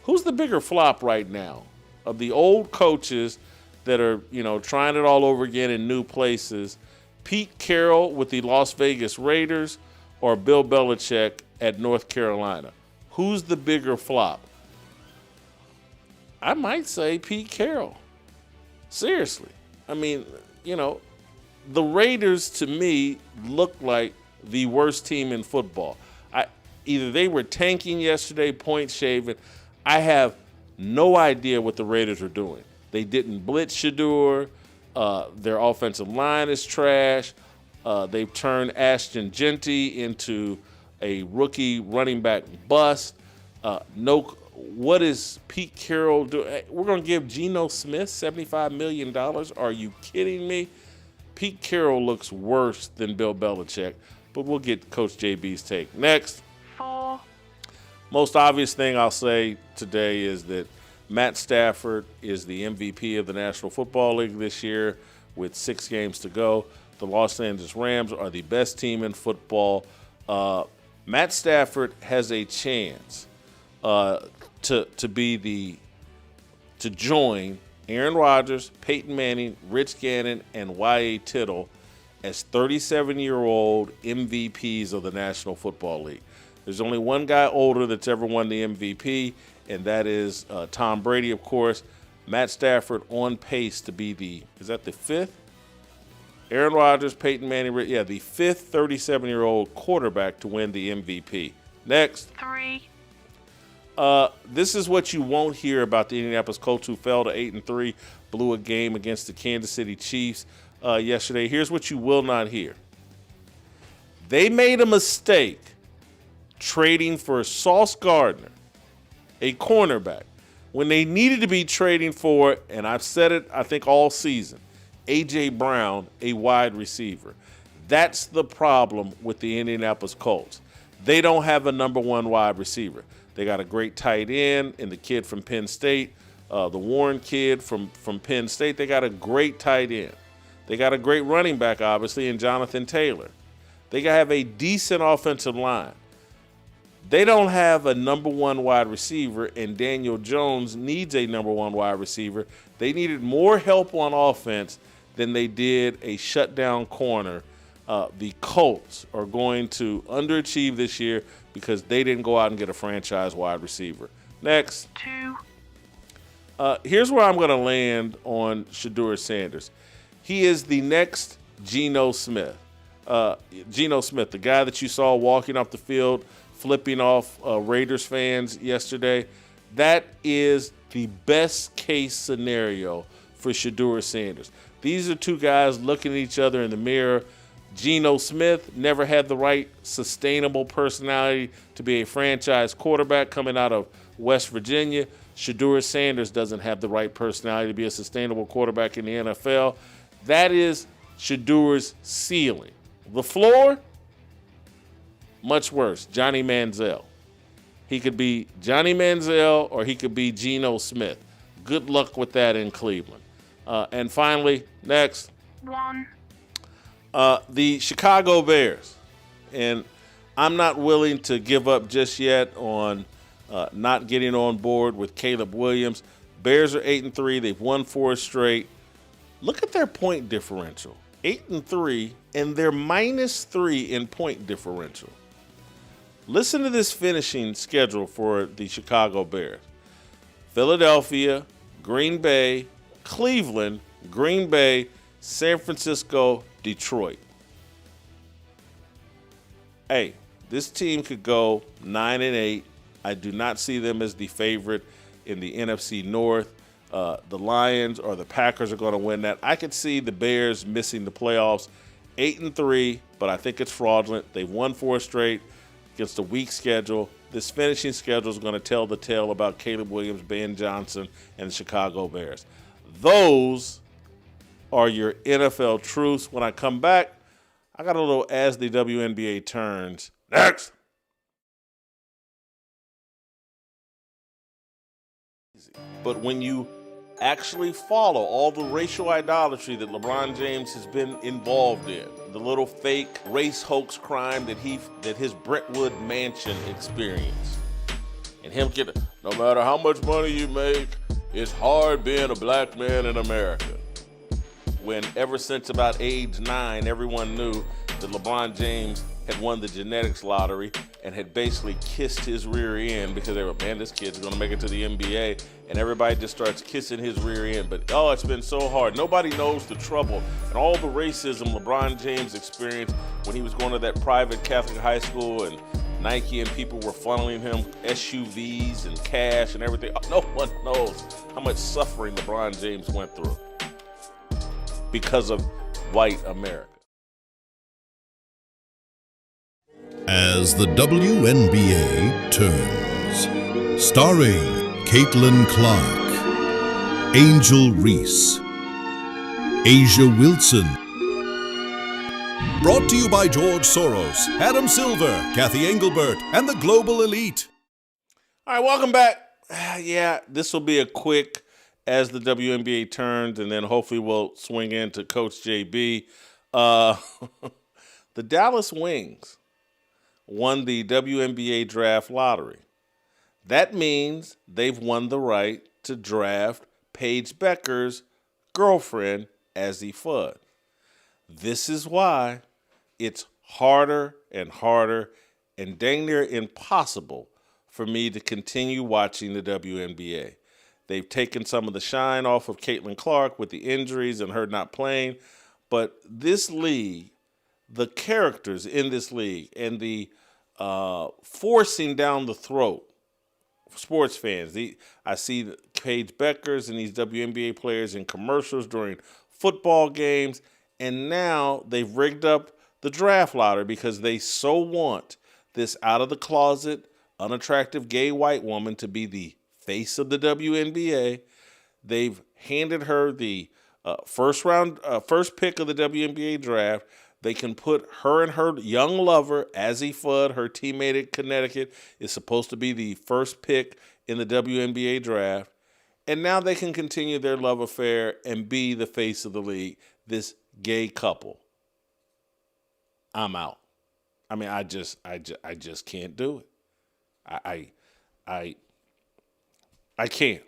Who's the bigger flop right now of the old coaches that are, trying it all over again in new places? Pete Carroll with the Las Vegas Raiders or Bill Belichick at North Carolina? Who's the bigger flop? I might say Pete Carroll. Seriously. I mean, the Raiders to me look like the worst team in football. Either they were tanking yesterday, point shaving. I have no idea what the Raiders are doing. They didn't blitz Shedeur. Their offensive line is trash. They've turned Ashton Genty into a rookie running back bust. What is Pete Carroll doing? We're going to give Geno Smith $75 million? Are you kidding me? Pete Carroll looks worse than Bill Belichick, but we'll get Coach JB's take. Next. 4. Most obvious thing I'll say today is that Matt Stafford is the MVP of the National Football League this year with 6 games to go. The Los Angeles Rams are the best team in football. Matt Stafford has a chance to join Aaron Rodgers, Peyton Manning, Rich Gannon, and Y.A. Tittle as 37-year-old MVPs of the National Football League. There's only one guy older that's ever won the MVP, and that is Tom Brady, of course. Matt Stafford on pace to be is that the 5th? Aaron Rodgers, Peyton Manning, the 5th 37-year-old quarterback to win the MVP. Next. 3. This is what you won't hear about the Indianapolis Colts, who fell to 8-3, blew a game against the Kansas City Chiefs yesterday. Here's what you will not hear. They made a mistake trading for Sauce Gardner, a cornerback, when they needed to be trading for, and I've said it, I think, all season, A.J. Brown, a wide receiver. That's the problem with the Indianapolis Colts. They don't have a number 1 wide receiver. They got a great tight end and the kid from Penn State, the Warren kid from Penn State. They got a great tight end. They got a great running back, obviously, in Jonathan Taylor. They have a decent offensive line. They don't have a number 1 wide receiver, and Daniel Jones needs a number 1 wide receiver. They needed more help on offense than they did a shutdown corner. The Colts are going to underachieve this year because they didn't go out and get a franchise wide receiver. Next. 2. Here's where I'm going to land on Shedeur Sanders. He is the next Geno Smith. Geno Smith, the guy that you saw walking off the field, flipping off Raiders fans yesterday. That is the best case scenario for Shedeur Sanders. These are two guys looking at each other in the mirror. Geno Smith never had the right sustainable personality to be a franchise quarterback coming out of West Virginia. Shedeur Sanders doesn't have the right personality to be a sustainable quarterback in the NFL. That is Shedeur's ceiling. The floor, much worse. Johnny Manziel. He could be Johnny Manziel or he could be Geno Smith. Good luck with that in Cleveland. And finally, next. 1. The Chicago Bears. And I'm not willing to give up just yet on not getting on board with Caleb Williams. Bears are 8-3. They've won 4 straight. Look at their point differential. 8-3, and they're -3 in point differential. Listen to this finishing schedule for the Chicago Bears. Philadelphia, Green Bay, Cleveland, Green Bay, San Francisco, Detroit. Hey, this team could go 9-8. I do not see them as the favorite in the NFC North. The Lions or the Packers are going to win that. I could see the Bears missing the playoffs. 8-3, but I think it's fraudulent. They've won 4 straight against a weak schedule. This finishing schedule is going to tell the tale about Caleb Williams, Ben Johnson, and the Chicago Bears. Those are your NFL truths. When I come back, I got a little As the WNBA Turns. Next. But when you actually follow all the racial idolatry that LeBron James has been involved in, the little fake race hoax crime that his Brentwood mansion experienced, and him get, no matter how much money you make, it's hard being a black man in America. When ever since about age 9, everyone knew that LeBron James had won the genetics lottery and had basically kissed his rear end because they were, man, this kid's gonna make it to the NBA, and everybody just starts kissing his rear end. But oh, it's been so hard. Nobody knows the trouble and all the racism LeBron James experienced when he was going to that private Catholic high school, and Nike and people were funneling him SUVs and cash and everything. No one knows how much suffering LeBron James went through because of white America. As the WNBA Turns, starring Caitlin Clark, Angel Reese, Asia Wilson. Brought to you by George Soros, Adam Silver, Kathy Engelbert, and the Global Elite. All right, welcome back. Yeah, this will be a quick As the WNBA Turns, and then hopefully we'll swing into Coach JB. The Dallas Wings won the WNBA draft lottery. That means they've won the right to draft Paige Bueckers' girlfriend, Azzi Fudd. This is why it's harder and harder and dang near impossible for me to continue watching the WNBA. They've taken some of the shine off of Caitlin Clark with the injuries and her not playing. But this league, the characters in this league and the forcing down the throat for sports fans. I see Paige Bueckers and these WNBA players in commercials during football games, and now they've rigged up the draft lottery because they so want this out-of-the-closet, unattractive gay white woman to be the face of the WNBA. They've handed her the first pick of the WNBA draft. They can put her and her young lover, Azzi Fudd, her teammate at Connecticut, is supposed to be the first pick in the WNBA draft. And now they can continue their love affair and be the face of the league, this gay couple. I'm out. I mean, I just can't do it. I can't.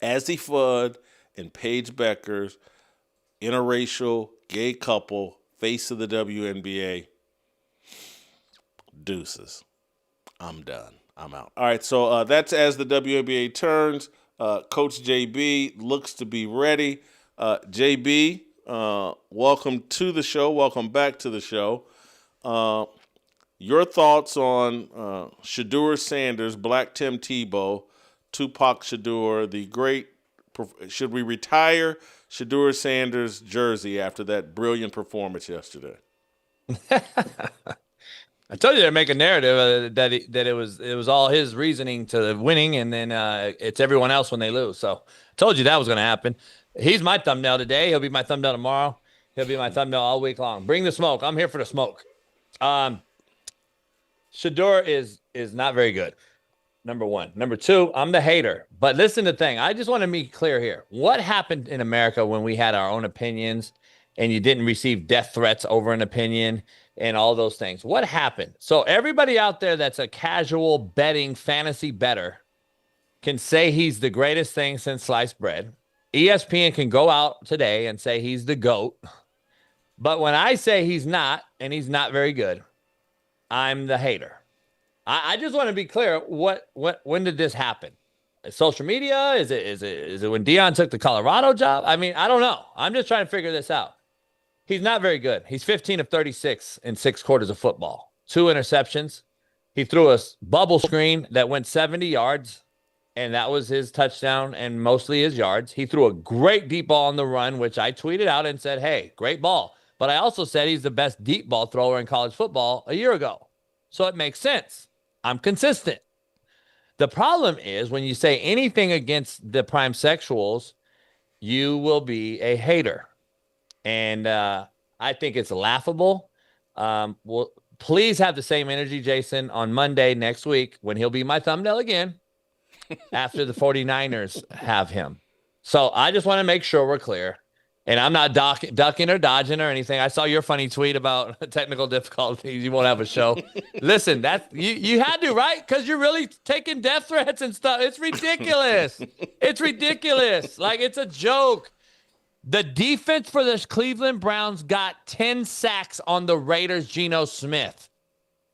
Azzi Fudd and Paige Bueckers, interracial gay couple, face of the WNBA. Deuces. I'm done. I'm out. All right, so that's As the WNBA Turns. Coach JB looks to be ready. JB, welcome to the show. Welcome back to the show. Your thoughts on Shedeur Sanders, Black Tim Tebow, Tupac Shedeur, the great. Should we retire Shedeur Sanders' jersey after that brilliant performance yesterday? I told you to make a narrative that it was all his reasoning to winning, and then it's everyone else when they lose. So I told you that was going to happen. He's my thumbnail today. He'll be my thumbnail tomorrow. He'll be my thumbnail all week long. Bring the smoke. I'm here for the smoke. Shedeur is not very good. Number one. Number two, I'm the hater. But listen to the thing. I just want to be clear here. What happened in America when we had our own opinions and you didn't receive death threats over an opinion and all those things? What happened? So everybody out there that's a casual betting fantasy bettor can say he's the greatest thing since sliced bread. ESPN can go out today and say he's the GOAT. But when I say he's not, and he's not very good, I'm the hater. I just want to be clear. When did this happen? Social media? Is it when Deion took the Colorado job? I mean, I don't know. I'm just trying to figure this out. He's not very good. He's 15 of 36 in 6 quarters of football. 2 interceptions. He threw a bubble screen that went 70 yards, and that was his touchdown and mostly his yards. He threw a great deep ball on the run, which I tweeted out and said, hey, great ball. But I also said he's the best deep ball thrower in college football a year ago. So it makes sense. I'm consistent. The problem is when you say anything against the prime sexuals, you will be a hater. And I think it's laughable. Well, please have the same energy, Jason, on Monday next week when he'll be my thumbnail again. after the 49ers have him. So I just want to make sure we're clear. And I'm not ducking or dodging or anything. I saw your funny tweet about technical difficulties. You won't have a show. Listen, that you had to, right? Because you're really taking death threats and stuff. It's ridiculous. It's ridiculous. Like, it's a joke. The defense for the Cleveland Browns got 10 sacks on the Raiders' Geno Smith.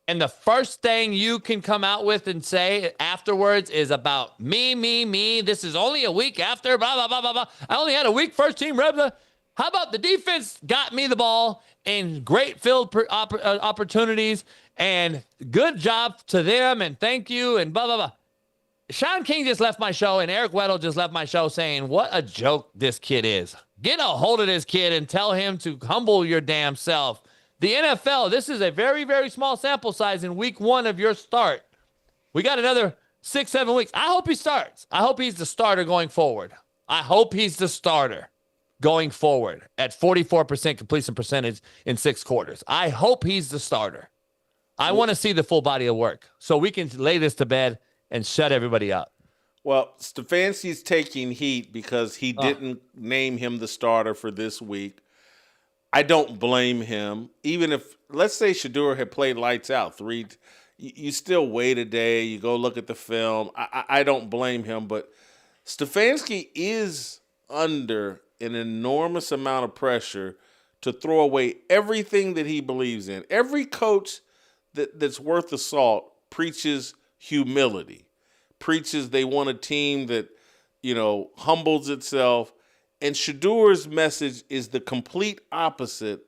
And the first thing you can come out with and say afterwards is about me. This is only a week after, blah, blah, blah, blah, blah. I only had a week first team rep. How about the defense got me the ball in great field opportunities, and good job to them, and thank you, and blah, blah, blah. Sean King just left my show, and Eric Weddle just left my show saying, what a joke this kid is. Get a hold of this kid and tell him to humble your damn self. The NFL, this is a very, very small sample size in week 1 of your start. We got another 6-7 weeks. I hope he starts. I hope he's the starter going forward. I hope he's the starter going forward at 44% completion percentage in 6 quarters. I hope he's the starter. I want to see the full body of work so we can lay this to bed and shut everybody up. Well, Stefanski's taking heat because he didn't name him the starter for this week. I don't blame him. Even if, let's say Shedeur had played lights out you still wait a day, you go look at the film. I don't blame him, but Stefanski is under an enormous amount of pressure to throw away everything that he believes in. Every coach that's worth the salt preaches humility, preaches they want a team that, humbles itself. And Shedeur's message is the complete opposite.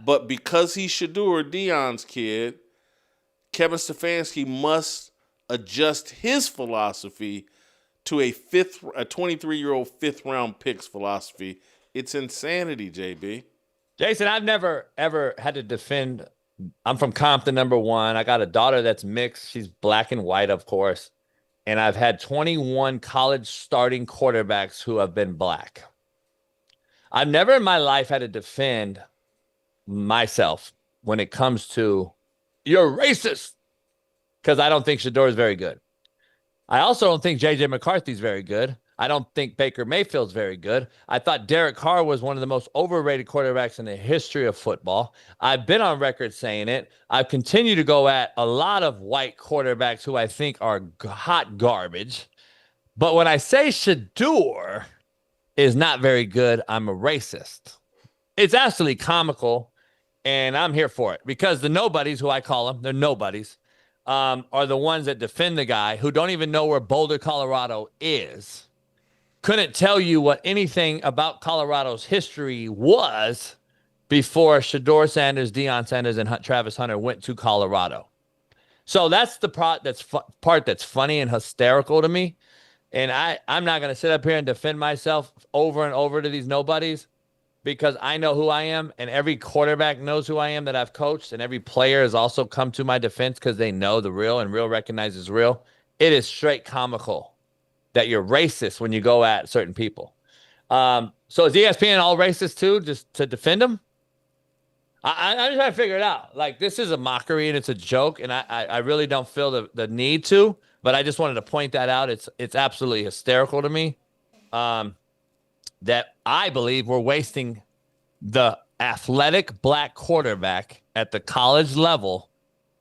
But because he's Shedeur, Deion's kid, Kevin Stefanski must adjust his philosophy to a 23-year-old fifth-round picks philosophy. It's insanity, JB. Jason, I've never, ever had to defend. I'm from Compton, #1. I got a daughter that's mixed. She's black and white, of course. And I've had 21 college starting quarterbacks who have been black. I've never in my life had to defend myself when it comes to, you're racist, because I don't think Shedeur is very good. I also don't think J.J. McCarthy's very good. I don't think Baker Mayfield's very good. I thought Derek Carr was one of the most overrated quarterbacks in the history of football. I've been on record saying it. I've continued to go at a lot of white quarterbacks who I think are hot garbage. But when I say Shedeur is not very good, I'm a racist. It's absolutely comical, and I'm here for it because the nobodies, who I call them, they're nobodies, are the ones that defend the guy who don't even know where Boulder, Colorado is. Couldn't tell you what anything about Colorado's history was before Shedeur Sanders, Deion Sanders, and Travis Hunter went to Colorado. So that's the part that's funny and hysterical to me. And I'm not going to sit up here and defend myself over and over to these nobodies because I know who I am, and every quarterback knows who I am that I've coached, and every player has also come to my defense because they know the real, and real recognizes real. It is straight comical that you're racist when you go at certain people. So is ESPN all racist too, just to defend them? I'm just trying to figure it out. Like, this is a mockery and it's a joke, and I really don't feel the need to, but I just wanted to point that out. It's absolutely hysterical to me that I believe we're wasting the athletic black quarterback at the college level,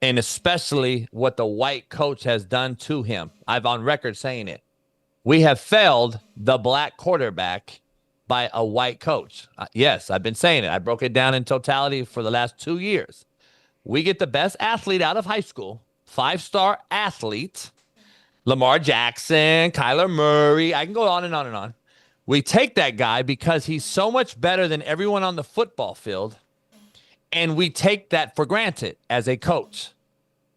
and especially what the white coach has done to him. I've on record saying it. We have failed the black quarterback by a white coach. Yes, I've been saying it. I broke it down in totality for the last 2 years. We get the best athlete out of high school, 5-star athlete, Lamar Jackson, Kyler Murray. I can go on and on and on. We take that guy because he's so much better than everyone on the football field, and we take that for granted as a coach.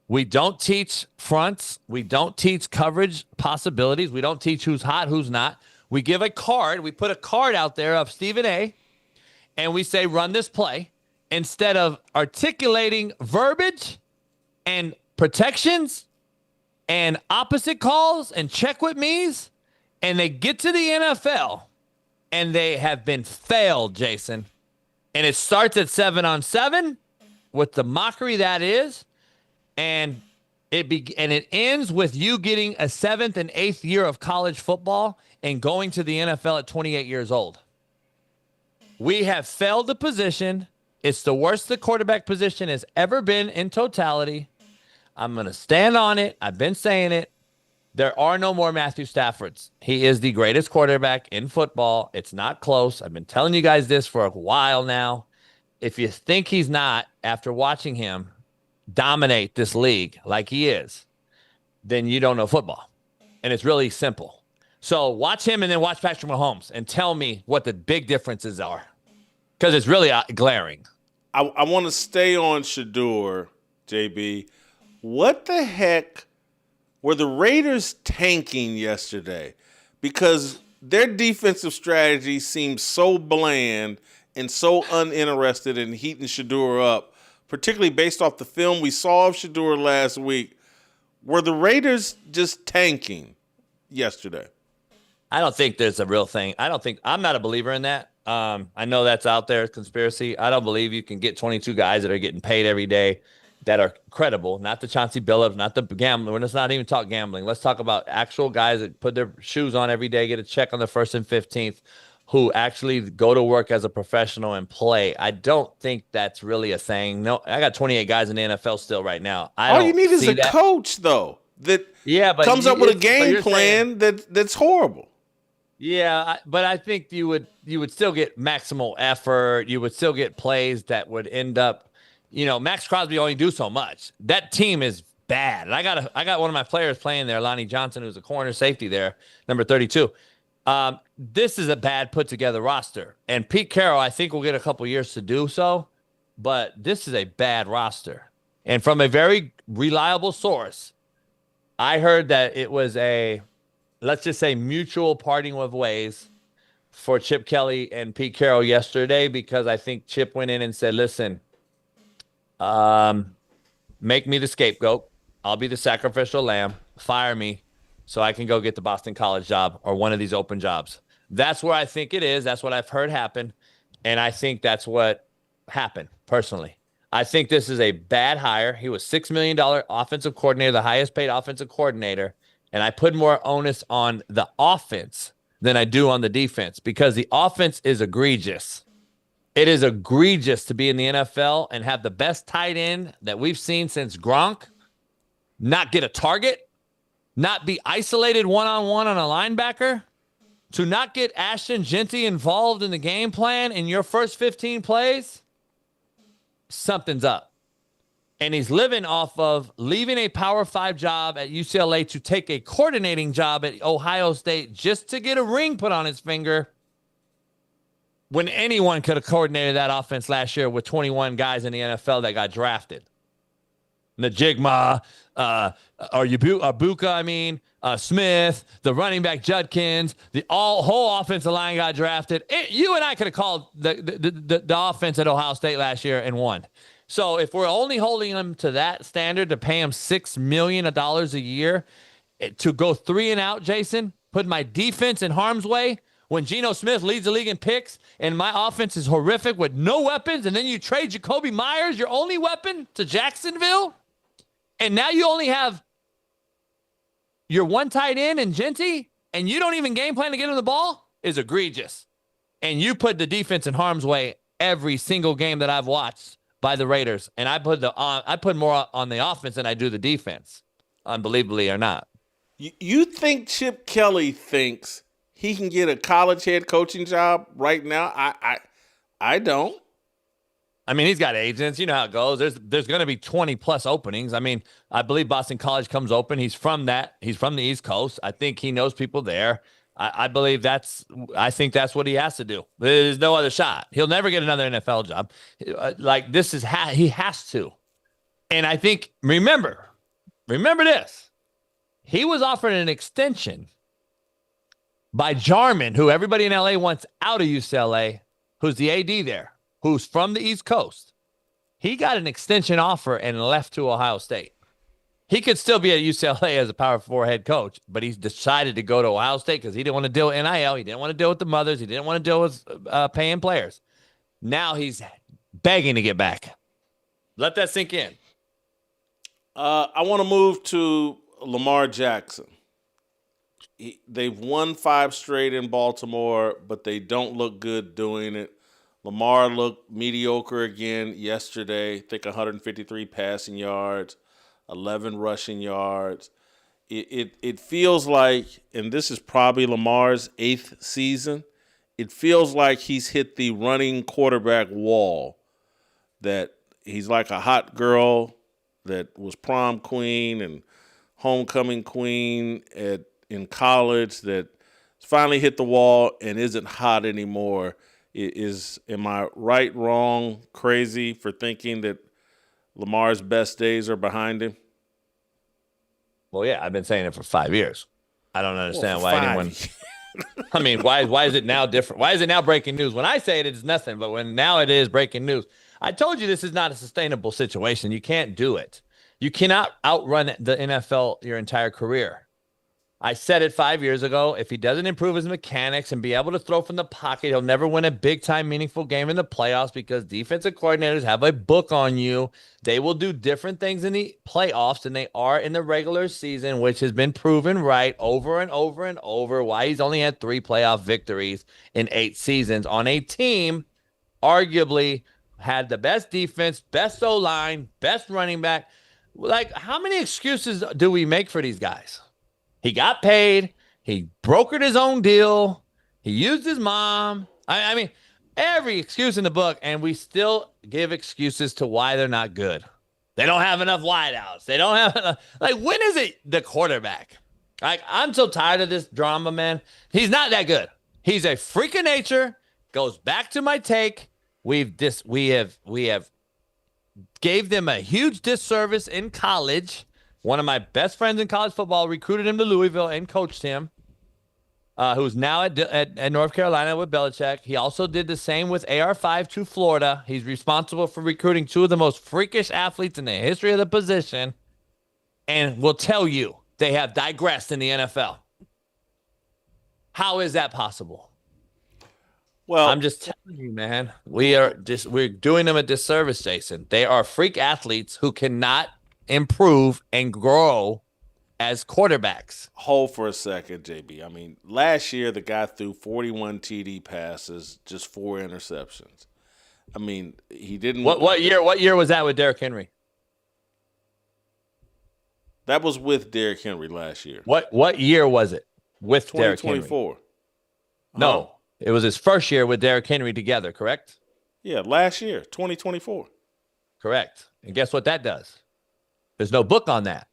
We don't teach fronts. We don't teach coverage possibilities. We don't teach who's hot, who's not. We give a card. We put a card out there of Stephen A., and we say, run this play, instead of articulating verbiage and protections and opposite calls and check with me's. And they get to the NFL, and they have been failed, Jason. And it starts at 7-on-7 with the mockery that is. And And it ends with you getting a 7th and 8th year of college football and going to the NFL at 28 years old. We have failed the position. It's the worst the quarterback position has ever been in totality. I'm going to stand on it. I've been saying it. There are no more Matthew Staffords. He is the greatest quarterback in football. It's not close. I've been telling you guys this for a while now. If you think he's not, after watching him dominate this league like he is, then you don't know football. And it's really simple. So watch him and then watch Patrick Mahomes and tell me what the big differences are. Because it's really glaring. I want to stay on Shedeur, JB. What the heck were the Raiders tanking yesterday? Because their defensive strategy seems so bland and so uninterested in heating Shedeur up, particularly based off the film we saw of Shedeur last week. Were the Raiders just tanking yesterday? I don't think there's a real thing. I'm not a believer in that. I know that's out there, conspiracy. I don't believe you can get 22 guys that are getting paid every day that are credible, not the Chauncey Billups, not the gambling. Let's not even talk gambling. Let's talk about actual guys that put their shoes on every day, get a check on the 1st and 15th, who actually go to work as a professional and play. I don't think that's really a thing. No, I got 28 guys in the NFL still right now. All you need is a coach, though, that comes up with a game plan that's horrible. Yeah, but I think you would still get maximal effort. You would still get plays that would end up, Max Crosby only do so much. That team is bad. And I got one of my players playing there, Lonnie Johnson, who's a corner safety there, number 32. This is a bad put together roster. And Pete Carroll, I think, will get a couple years to do so, but this is a bad roster. And from a very reliable source, I heard that it was let's just say mutual parting of ways for Chip Kelly and Pete Carroll yesterday, because I think Chip went in and said, listen, make me the scapegoat. I'll be the sacrificial lamb. Fire me so I can go get the Boston College job or one of these open jobs. That's where I think it is. That's what I've heard happen. And I think that's what happened personally. I think this is a bad hire. He was $6 million offensive coordinator, the highest paid offensive coordinator. And I put more onus on the offense than I do on the defense, because the offense is egregious. It is egregious to be in the NFL and have the best tight end that we've seen since Gronk not get a target, not be isolated one-on-one on a linebacker, to not get Ashton Genty involved in the game plan in your first 15 plays. Something's up. And he's living off of leaving a Power 5 job at UCLA to take a coordinating job at Ohio State just to get a ring put on his finger, when anyone could have coordinated that offense last year with 21 guys in the NFL that got drafted. Najigma, Abuka, Smith, the running back Judkins, the whole offensive line got drafted. You and I could have called the offense at Ohio State last year and won. So if we're only holding him to that standard to pay him $6 million a year to go 3 and out, Jason, put my defense in harm's way when Geno Smith leads the league in picks and my offense is horrific with no weapons, and then you trade Jacoby Myers, your only weapon, to Jacksonville, and now you only have your one tight end and Genty, and you don't even game plan to get him the ball, is egregious. And you put the defense in harm's way every single game that I've watched by the Raiders, and I put more on the offense than I do the defense, unbelievably or not. You think Chip Kelly thinks he can get a college head coaching job right now? I don't. He's got agents. You know how it goes. There's going to be 20 plus openings. I believe Boston College comes open. He's from the East Coast. I think he knows people there. I think that's what he has to do. There's no other shot. He'll never get another NFL job. He has to. And I think, remember this. He was offered an extension by Jarman, who everybody in LA wants out of UCLA, who's the AD there, who's from the East Coast. He got an extension offer and left to Ohio State. He could still be at UCLA as a Power 4 head coach, but he's decided to go to Ohio State because he didn't want to deal with NIL. He didn't want to deal with the mothers. He didn't want to deal with paying players. Now he's begging to get back. Let that sink in. I want to move to Lamar Jackson. They've won 5 straight in Baltimore, but they don't look good doing it. Lamar looked mediocre again yesterday. I think 153 passing yards, 11 rushing yards. It feels like, and this is probably Lamar's 8th season, it feels like he's hit the running quarterback wall, that he's like a hot girl that was prom queen and homecoming queen in college that finally hit the wall and isn't hot anymore. Am I right, wrong, crazy for thinking that Lamar's best days are behind him? Well, yeah, I've been saying it for 5 years. I don't understand why anyone. I mean, why is it now different? Why is it now breaking news? When I say it, it's nothing. But when now it is breaking news, I told you this is not a sustainable situation. You can't do it. You cannot outrun the NFL your entire career. I said it 5 years ago. If he doesn't improve his mechanics and be able to throw from the pocket, he'll never win a big-time, meaningful game in the playoffs because defensive coordinators have a book on you. They will do different things in the playoffs than they are in the regular season, which has been proven right over and over and over. Why he's only had 3 playoff victories in 8 seasons on a team arguably had the best defense, best O-line, best running back. Like, how many excuses do we make for these guys? He got paid. He brokered his own deal. He used his mom. I mean, every excuse in the book, and we still give excuses to why they're not good. They don't have enough wideouts. They don't have enough. Like, when is it the quarterback? Like, I'm so tired of this drama, man. He's not that good. He's a freak of nature. Goes back to my take. We have gave them a huge disservice in college. One of my best friends in college football recruited him to Louisville and coached him, who's now at North Carolina with Belichick. He also did the same with AR5 to Florida. He's responsible for recruiting 2 of the most freakish athletes in the history of the position, and will tell you they have digressed in the NFL. How is that possible? Well, I'm just telling you, man, we're doing them a disservice, Jason. They are freak athletes who cannot improve and grow as quarterbacks. Hold for a second, JB. I mean, last year the guy threw 41 TD passes, just 4 interceptions. I mean, he didn't. What year was that with Derrick Henry? That was with Derrick Henry last year. What year was it with Derrick Henry? 2024. No, it was his first year with Derrick Henry together, correct? Yeah, last year, 2024. Correct. And guess what that does? There's no book on that.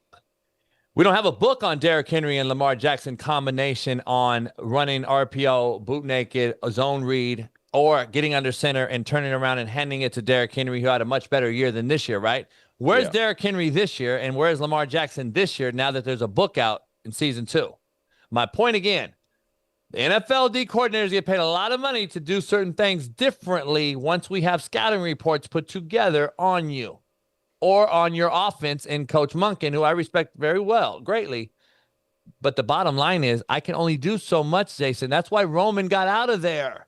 We don't have a book on Derrick Henry and Lamar Jackson combination on running RPO, boot naked, a zone read, or getting under center and turning around and handing it to Derrick Henry, who had a much better year than this year, right? Where's Derrick Henry this year, and where's Lamar Jackson this year now that there's a book out in season 2? My point again, the NFL D coordinators get paid a lot of money to do certain things differently once we have scouting reports put together on you. Or on your offense and Coach Monken, who I respect very well, greatly. But the bottom line is I can only do so much, Jason. That's why Roman got out of there.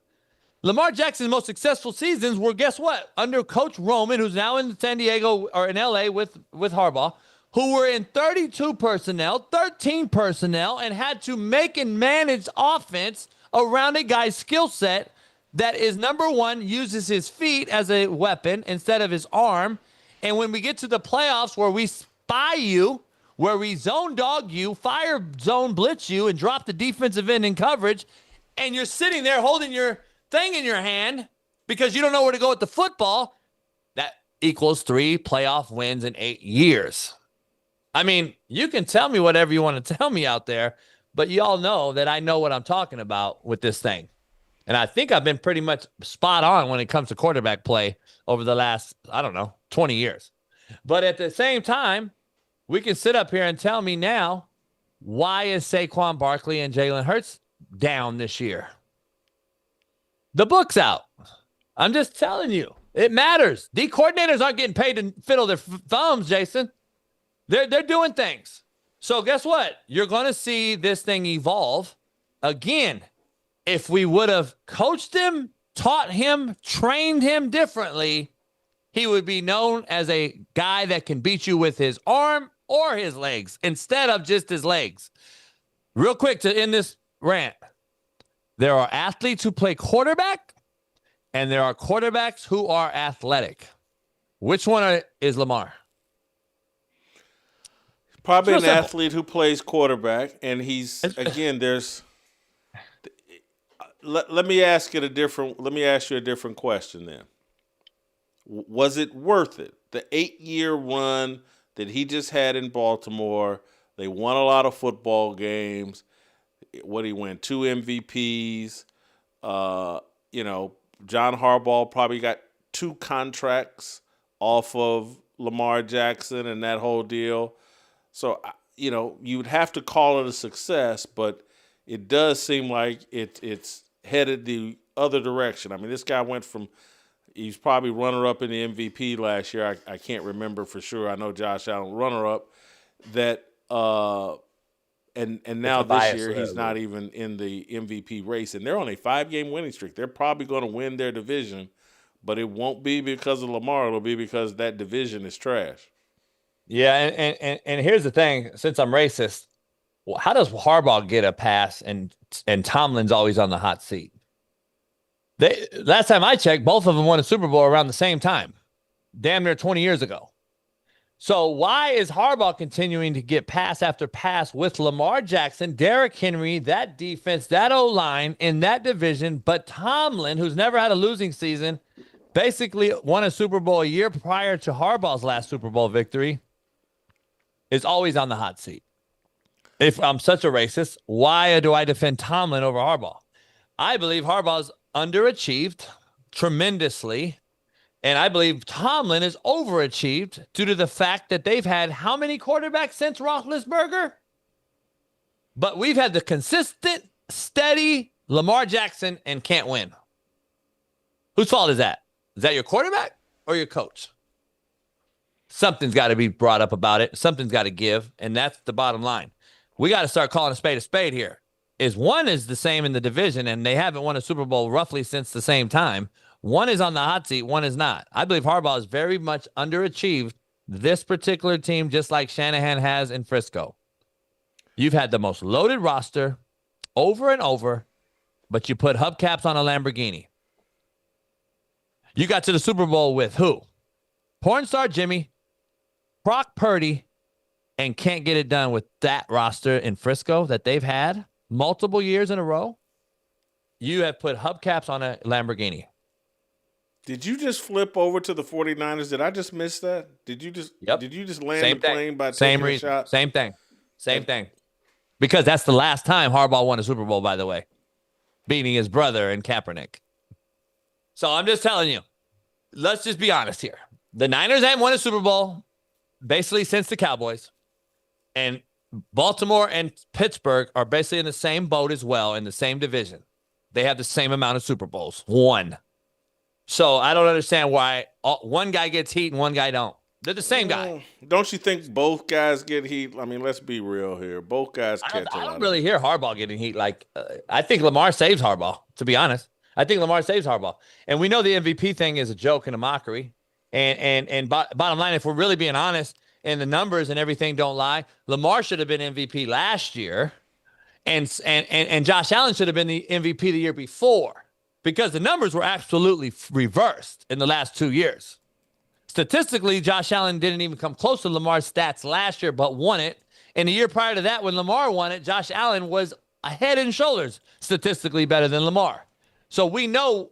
Lamar Jackson's most successful seasons were, guess what? Under Coach Roman, who's now in San Diego or in L.A. with Harbaugh, who were in 32 personnel, 13 personnel, and had to make and manage offense around a guy's skill set that is, number one, uses his feet as a weapon instead of his arm. And when we get to the playoffs where we spy you, where we zone dog you, fire zone blitz you, and drop the defensive end in coverage, and you're sitting there holding your thing in your hand because you don't know where to go with the football, that equals 3 playoff wins in 8 years. I mean, you can tell me whatever you want to tell me out there, but you all know that I know what I'm talking about with this thing. And I think I've been pretty much spot on when it comes to quarterback play over the last, 20 years. But at the same time, we can sit up here and tell me now, why is Saquon Barkley and Jalen Hurts down this year? The book's out. I'm just telling you, it matters. D coordinators aren't getting paid to fiddle their thumbs, Jason. They're doing things. So guess what? You're going to see this thing evolve. Again, if we would have coached him, taught him, trained him differently, he would be known as a guy that can beat you with his arm or his legs instead of just his legs. Real quick to end this rant. There are athletes who play quarterback, and there are quarterbacks who are athletic. Which one is Lamar? Probably an athlete who plays quarterback, and he's again. There's. Let me ask you a different question. Then, was it worth it? The 8-year run that he just had in Baltimore. They won a lot of football games. What he win? 2 MVPs. John Harbaugh probably got 2 contracts off of Lamar Jackson and that whole deal. So, you would have to call it a success, but it does seem like it's headed the other direction. I mean, this guy he's probably runner-up in the MVP last year. I can't remember for sure. I know Josh Allen runner-up. And now this year he's not even in the MVP race. And they're on a 5-game winning streak. They're probably going to win their division, but it won't be because of Lamar. It'll be because that division is trash. Yeah, and here's the thing. Since I'm racist, how does Harbaugh get a pass and Tomlin's always on the hot seat? Last time I checked, both of them won a Super Bowl around the same time, damn near 20 years ago. So why is Harbaugh continuing to get pass after pass with Lamar Jackson, Derrick Henry, that defense, that O-line in that division, but Tomlin, who's never had a losing season, basically won a Super Bowl a year prior to Harbaugh's last Super Bowl victory, is always on the hot seat? If I'm such a racist, why do I defend Tomlin over Harbaugh? I believe Harbaugh's underachieved tremendously, and I believe Tomlin is overachieved due to the fact that they've had how many quarterbacks since Roethlisberger? But we've had the consistent, steady Lamar Jackson and can't win. Whose fault is that? Is that your quarterback or your coach? Something's got to be brought up about it. Something's got to give, and that's the bottom line. We got to start calling a spade here. One is the same in the division, and they haven't won a Super Bowl roughly since the same time. One is on the hot seat, one is not. I believe Harbaugh is very much underachieved this particular team, just like Shanahan has in Frisco. You've had the most loaded roster over and over, but you put hubcaps on a Lamborghini. You got to the Super Bowl with who? Porn star Jimmy, Brock Purdy, and can't get it done with that roster in Frisco that they've had multiple years in a row. You have put hubcaps on a Lamborghini. Did you just flip over to the 49ers? Did I just miss that? Did you just land the plane by taking a shot? Same thing. Because that's the last time Harbaugh won a Super Bowl, by the way, beating his brother in Kaepernick. So I'm just telling you, let's just be honest here. The Niners haven't won a Super Bowl basically since the Cowboys. And Baltimore and Pittsburgh are basically in the same boat as well, in the same division. They have the same amount of Super Bowls, 1. So I don't understand why one guy gets heat and one guy don't. They're the same guy. Don't you think both guys get heat? I mean, let's be real here. Both guys catch a lot. I don't really hear Harbaugh getting heat. I think Lamar saves Harbaugh, to be honest. I think Lamar saves Harbaugh. And we know the MVP thing is a joke and a mockery. And bottom line, if we're really being honest, and the numbers and everything don't lie, Lamar should have been MVP last year, and Josh Allen should have been the MVP the year before, because the numbers were absolutely reversed in the last 2 years. Statistically, Josh Allen didn't even come close to Lamar's stats last year, but won it. And the year prior to that, when Lamar won it, Josh Allen was a head and shoulders statistically better than Lamar. So we know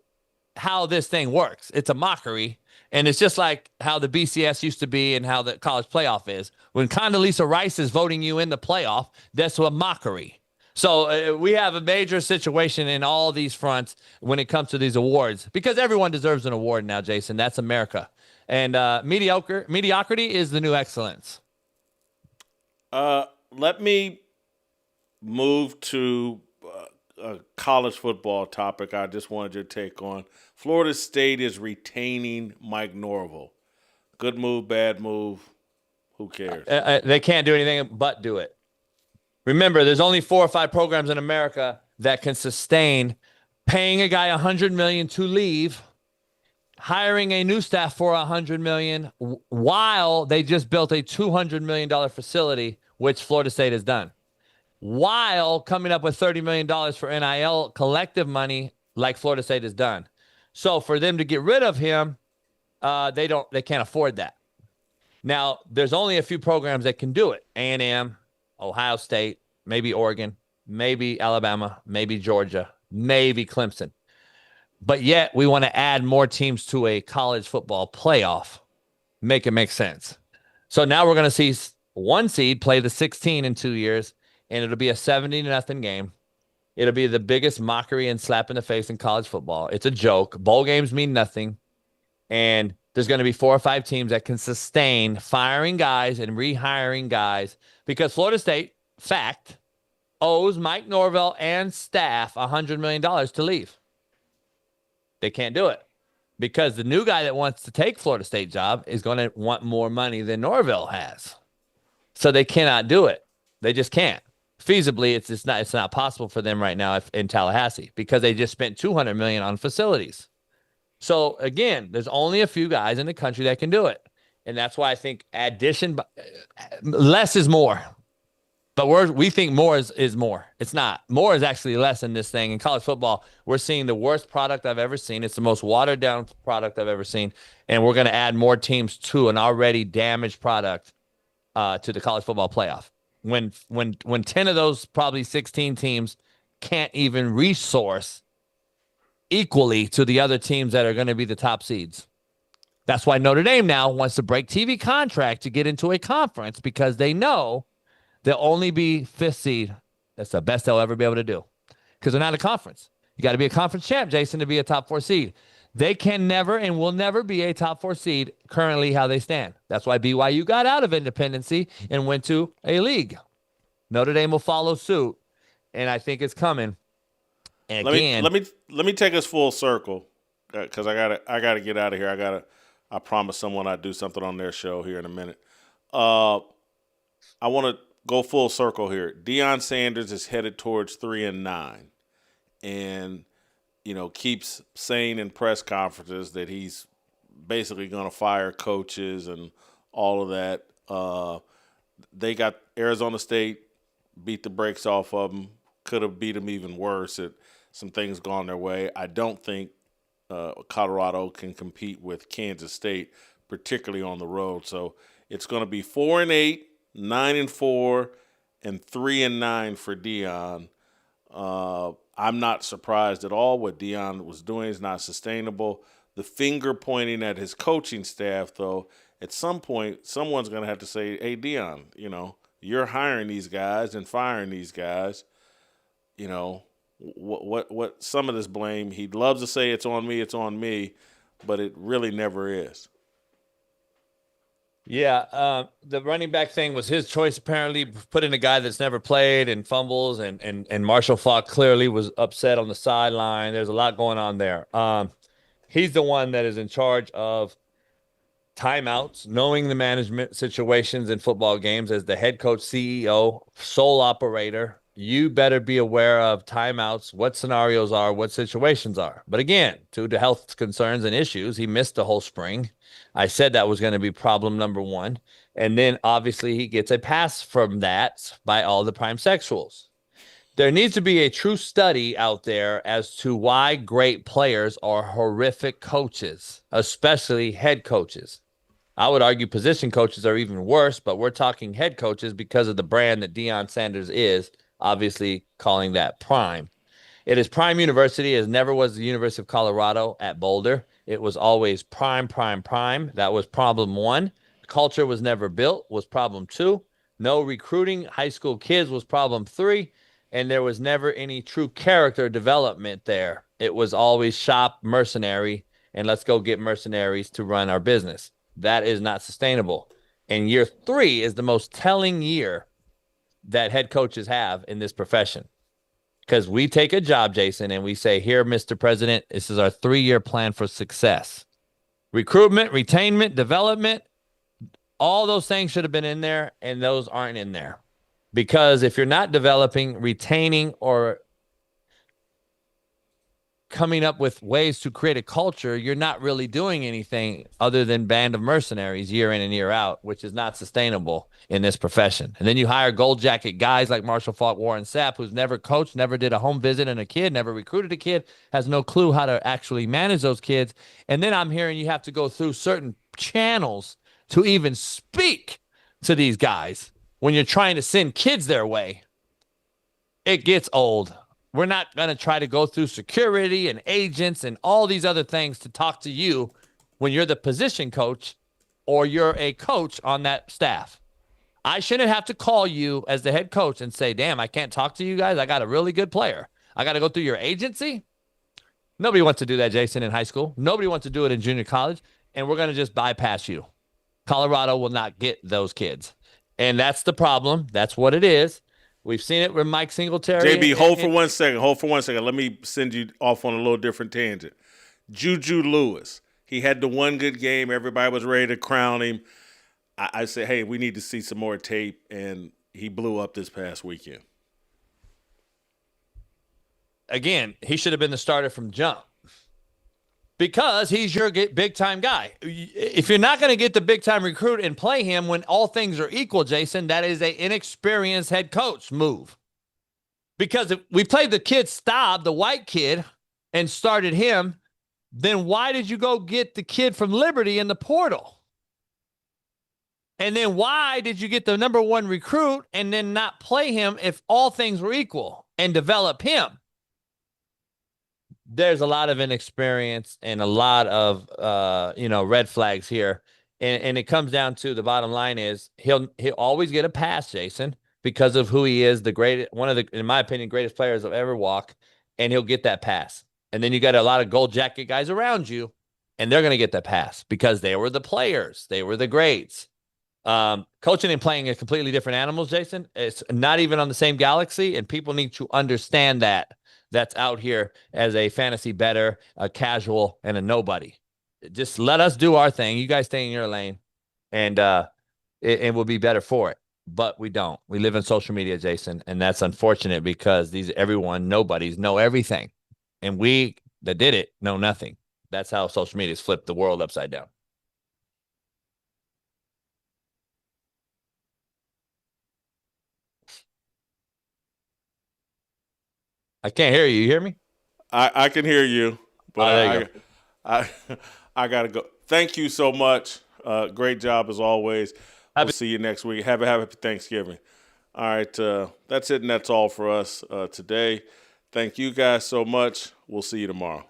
how this thing works. It's a mockery. And it's just like how the BCS used to be and how the college playoff is. When Condoleezza Rice is voting you in the playoff, that's a mockery. So we have a major situation in all these fronts when it comes to these awards, because everyone deserves an award now, Jason. That's America. And mediocrity is the new excellence. Let me move to a college football topic I just wanted your take on. Florida State is retaining Mike Norvell. Good move, bad move? Who cares? They can't do anything but do it. Remember, there's only 4 or 5 programs in America that can sustain paying a guy $100 million to leave, hiring a new staff for $100 million while they just built a $200 million facility, which Florida State has done, while coming up with $30 million for NIL collective money like Florida State has done. So for them to get rid of him, they can't afford that. Now, there's only a few programs that can do it. A&M, Ohio State, maybe Oregon, maybe Alabama, maybe Georgia, maybe Clemson. But yet we want to add more teams to a college football playoff. Make it make sense. So now we're going to see one seed play the 16 in 2 years, and it'll be a 70-0 game. It'll be the biggest mockery and slap in the face in college football. It's a joke. Bowl games mean nothing. And there's going to be 4 or 5 teams that can sustain firing guys and rehiring guys because Florida State, fact, owes Mike Norvell and staff $100 million to leave. They can't do it because the new guy that wants to take Florida State job is going to want more money than Norvell has. So they cannot do it. They just can't. Feasibly, it's not possible for them right now in Tallahassee because they just spent $200 million on facilities. So again, there's only a few guys in the country that can do it. And that's why I think less is more. But we think more is more. It's not. More is actually less in this thing. In college football, we're seeing the worst product I've ever seen. It's the most watered down product I've ever seen. And we're going to add more teams to an already damaged product to the college football playoff. When 10 of those probably 16 teams can't even resource equally to the other teams that are going to be the top seeds. That's why Notre Dame now wants to break TV contract to get into a conference because they know they'll only be 5th seed. That's the best they'll ever be able to do because they're not a conference. You got to be a conference champ, Jason, to be a top 4 seed. They can never and will never be a top 4 seed currently how they stand. That's why BYU got out of independency and went to a league. Notre Dame will follow suit, and I think it's coming. And again, let me take us full circle because I gotta get out of here. I promised someone I'd do something on their show here in a minute. I want to go full circle here. Deion Sanders is headed towards 3-9, and keeps saying in press conferences that he's basically going to fire coaches and all of that. They got Arizona State, beat the brakes off of them. Could have beat them even worse if some things gone their way. I don't think Colorado can compete with Kansas State, particularly on the road. So it's going to be 4-8, 9-4, and 3-9 for Deion. I'm not surprised at all. What Deion was doing is not sustainable. The finger pointing at his coaching staff, though, at some point, someone's going to have to say, hey, Deion, you're hiring these guys and firing these guys. What some of this blame, he loves to say it's on me, but it really never is. Yeah, the running back thing was his choice, apparently, put in a guy that's never played and fumbles, and Marshall Faulk clearly was upset on the sideline. There's a lot going on there. He's the one that is in charge of timeouts, knowing the management situations in football games as the head coach, CEO, sole operator. You better be aware of timeouts, what scenarios are, what situations are. But again, due to health concerns and issues, he missed the whole spring. I said that was going to be problem number 1. And then obviously he gets a pass from that by all the prime sexuals. There needs to be a true study out there as to why great players are horrific coaches, especially head coaches. I would argue position coaches are even worse, but we're talking head coaches because of the brand that Deion Sanders is, obviously calling that Prime. It is Prime University, as never was the University of Colorado at Boulder. It was always Prime. That was problem 1. Culture was never built, was problem 2. No recruiting high school kids was problem 3. And there was never any true character development there. It was always shop mercenary, and let's go get mercenaries to run our business. That is not sustainable. And year 3 is the most telling year that head coaches have in this profession. Because we take a job, Jason, and we say, here, Mr. President, this is our 3-year plan for success. Recruitment, retainment, development, all those things should have been in there, and those aren't in there. Because if you're not developing, retaining, or coming up with ways to create a culture, you're not really doing anything other than band of mercenaries year in and year out, which is not sustainable in this profession. And then you hire gold jacket guys like Marshall Faulk, Warren Sapp, who's never coached, never did a home visit in a kid, never recruited a kid, has no clue how to actually manage those kids. And then I'm hearing you have to go through certain channels to even speak to these guys when you're trying to send kids their way. It gets old. We're not going to try to go through security and agents and all these other things to talk to you when you're the position coach or you're a coach on that staff. I shouldn't have to call you as the head coach and say, damn, I can't talk to you guys. I got a really good player. I got to go through your agency. Nobody wants to do that, Jason, in high school. Nobody wants to do it in junior college. And we're going to just bypass you. Colorado will not get those kids. And that's the problem. That's what it is. We've seen it with Mike Singletary. JB, hold for 1 second. Hold for 1 second. Let me send you off on a little different tangent. Juju Lewis. He had the one good game. Everybody was ready to crown him. I said, hey, we need to see some more tape, and he blew up this past weekend. Again, he should have been the starter from jump because he's your big-time guy. If you're not going to get the big-time recruit and play him when all things are equal, Jason, that is an inexperienced head coach move. Because if we played the kid Staub, the white kid, and started him, then why did you go get the kid from Liberty in the portal? And then why did you get the number one recruit and then not play him if all things were equal and develop him? There's a lot of inexperience and a lot of, red flags here. And it comes down to the bottom line is he'll always get a pass, Jason, because of who he is, one of the, in my opinion, greatest players of ever walk, and he'll get that pass. And then you got a lot of gold jacket guys around you, and they're going to get that pass because they were the players. They were the greats. Coaching and playing are completely different animals, Jason. It's not even on the same galaxy, and people need to understand that. That's out here as a fantasy bettor, a casual, and a nobody. Just let us do our thing. You guys stay in your lane, and it will be better for it. But we don't. We live in social media, Jason, and that's unfortunate because nobodies know everything. And we that did it know nothing. That's how social media has flipped the world upside down. I can't hear you. You hear me? I can hear you, but I got to go. Thank you so much. Great job as always. We'll see you next week. Have a happy Thanksgiving. All right, that's it, and that's all for us today. Thank you guys so much. We'll see you tomorrow.